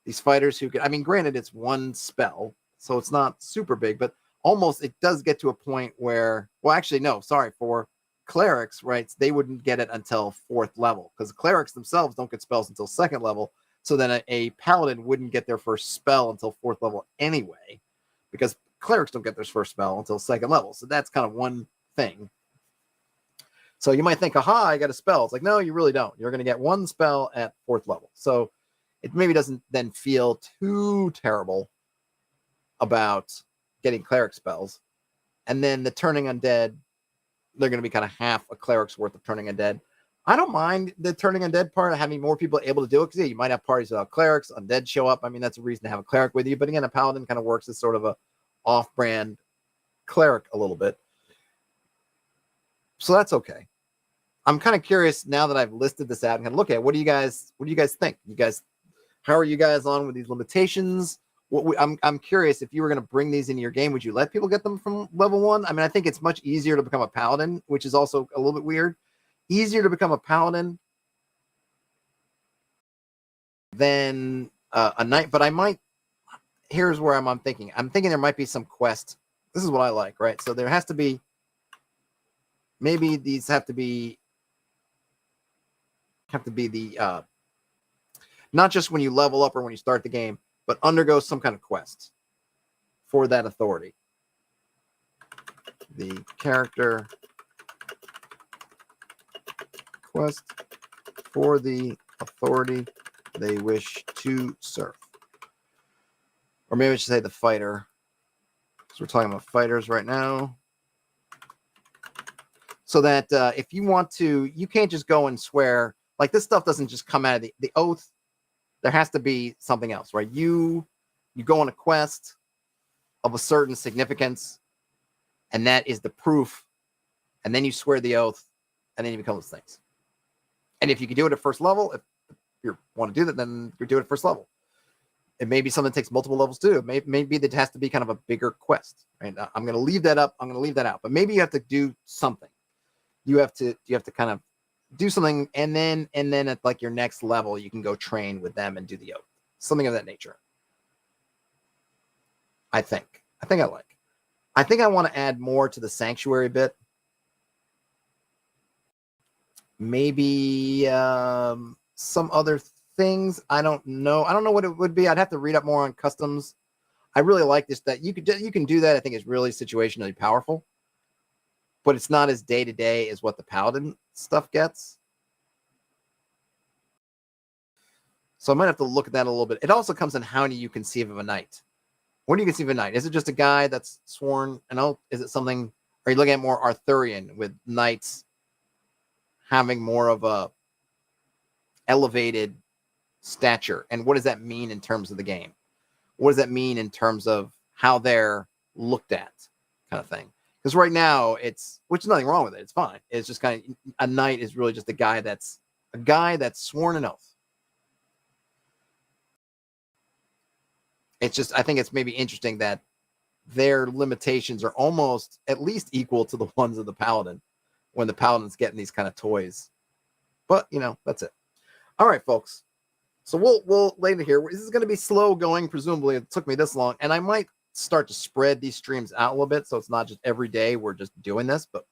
these fighters who can, granted, it's one spell, so it's not super big, but almost it does get to a point where, well, actually, no, sorry, for clerics, right, they wouldn't get it until 4th level, because clerics themselves don't get spells until 2nd level. So then a paladin wouldn't get their first spell until 4th level anyway, because clerics don't get their first spell until 2nd level. So that's kind of one thing. So you might think, aha, I got a spell. It's like, no, you really don't. You're going to get one spell at 4th level. So it maybe doesn't then feel too terrible about getting cleric spells. And then the turning undead, they're going to be kind of half a cleric's worth of turning undead. I don't mind the turning undead part, having more people able to do it, because you might have parties without clerics, undead show up. That's a reason to have a cleric with you. But again, a paladin kind of works as sort of a off-brand cleric a little bit. So that's okay. I'm kind of curious now that I've listed this out and kind of look at it, what do you guys think? How are you guys on with these limitations? I'm curious, if you were going to bring these into your game, would you let people get them from level 1? I think it's much easier to become a paladin, which is also a little bit weird. Easier to become a paladin than a knight, but here's where I'm thinking. I'm thinking there might be some quest. This is what I like, right? So there has to be, maybe these have to be the not just when you level up or when you start the game, but undergo some kind of quest for that authority. The character quest for the authority they wish to serve. Or maybe I should say the fighter, because we're talking about fighters right now. So that if you want to, you can't just go and swear. Like, this stuff doesn't just come out of the oath. There has to be something else, right? You go on a quest of a certain significance, and that is the proof. And then you swear the oath, and then you become those things. And if you can do it at first level, if you want to do that, then you do it at first level. It may be something that takes multiple levels too. Maybe that has to be kind of a bigger quest, right? I'm going to leave that up. I'm going to leave that out. But maybe you have to do something. You have to kind of do something, and then at like your next level, you can go train with them and do the oath. Something of that nature. I think I like. I think I want to add more to the sanctuary bit. Maybe some other things. I don't know. I don't know what it would be. I'd have to read up more on customs. I really like this, that you can do that. I think it's really situationally powerful, but it's not as day to day as what the paladin stuff gets. So I might have to look at that a little bit. It also comes in how do you conceive of a knight? What do you conceive of a knight? Is it just a guy that's sworn an oath? Is it something? Are you looking at more Arthurian with knights having more of a elevated stature? And what does that mean in terms of the game? What does that mean in terms of how they're looked at, kind of thing? Because right now which is nothing wrong with it. It's fine. It's just kind of, a knight is really just a guy that's sworn an oath. It's just, I think it's maybe interesting that their limitations are almost at least equal to the ones of the paladin when the paladin's getting these kind of toys. But, that's it. All right, folks. So we'll leave it here. This is going to be slow going, presumably. It took me this long. And I might start to spread these streams out a little bit, so it's not just every day we're just doing this, but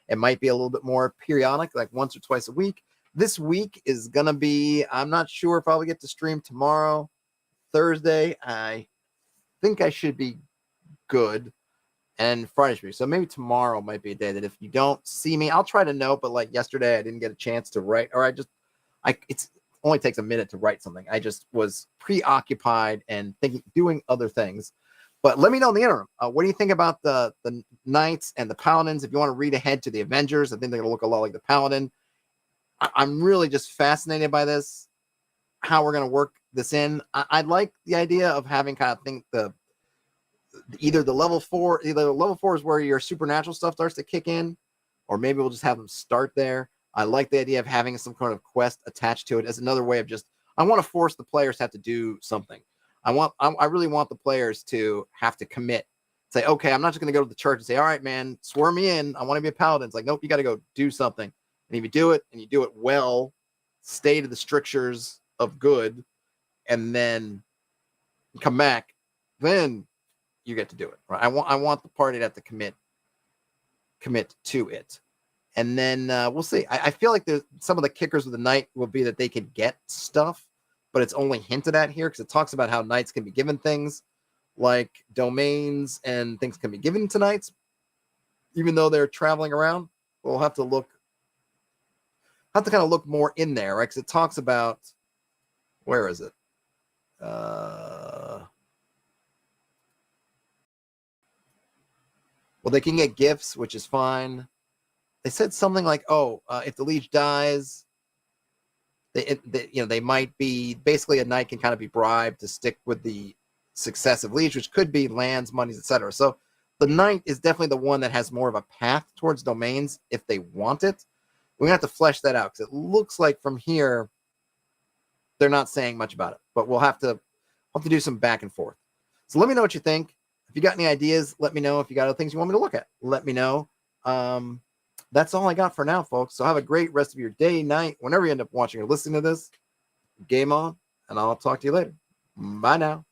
it might be a little bit more periodic, like once or twice a week. This week is going to be, I'm not sure if I'll get to stream tomorrow. Thursday, I think I should be good, and Friday should be. So maybe tomorrow might be a day that if you don't see me, I'll try to note. But like yesterday, I didn't get a chance to write, or it only takes a minute to write something. I just was preoccupied and doing other things. But let me know in the interim. What do you think about the knights and the paladins? If you want to read ahead to the Avengers, I think they're going to look a lot like the paladin. I'm really just fascinated by this, how we're going to work this in. I like the idea of having kind of either the level 4 is where your supernatural stuff starts to kick in, or maybe we'll just have them start there. I like the idea of having some kind of quest attached to it as another way of I want to force the players to have to do something. I really want the players to have to commit. Say, okay, I'm not just going to go to the church and say, all right, man, swear me in. I want to be a paladin. It's like, nope, you got to go do something. And if you do it and you do it well, stay to the strictures of good, and then come back, then you get to do it. Right? I want the party to have to commit to it. And then we'll see. I feel like there's some of the kickers of the night will be that they could get stuff, but it's only hinted at here because it talks about how knights can be given things like domains, and things can be given to knights, even though they're traveling around. We'll have to kind of look more in there, right? Because it talks about, where is it? Well, they can get gifts, which is fine. They said something like, if the liege dies, they might be, basically a knight can kind of be bribed to stick with the successive liege, which could be lands, monies, etc. So the knight is definitely the one that has more of a path towards domains if they want it. We're gonna have to flesh that out because it looks like from here they're not saying much about it, but we'll have to do some back and forth. So let me know what you think. If you got any ideas, let me know. If you got other things you want me to look at, let me know. That's all I got for now, folks. So have a great rest of your day, night, whenever you end up watching or listening to this. Game on, and I'll talk to you later. Bye now.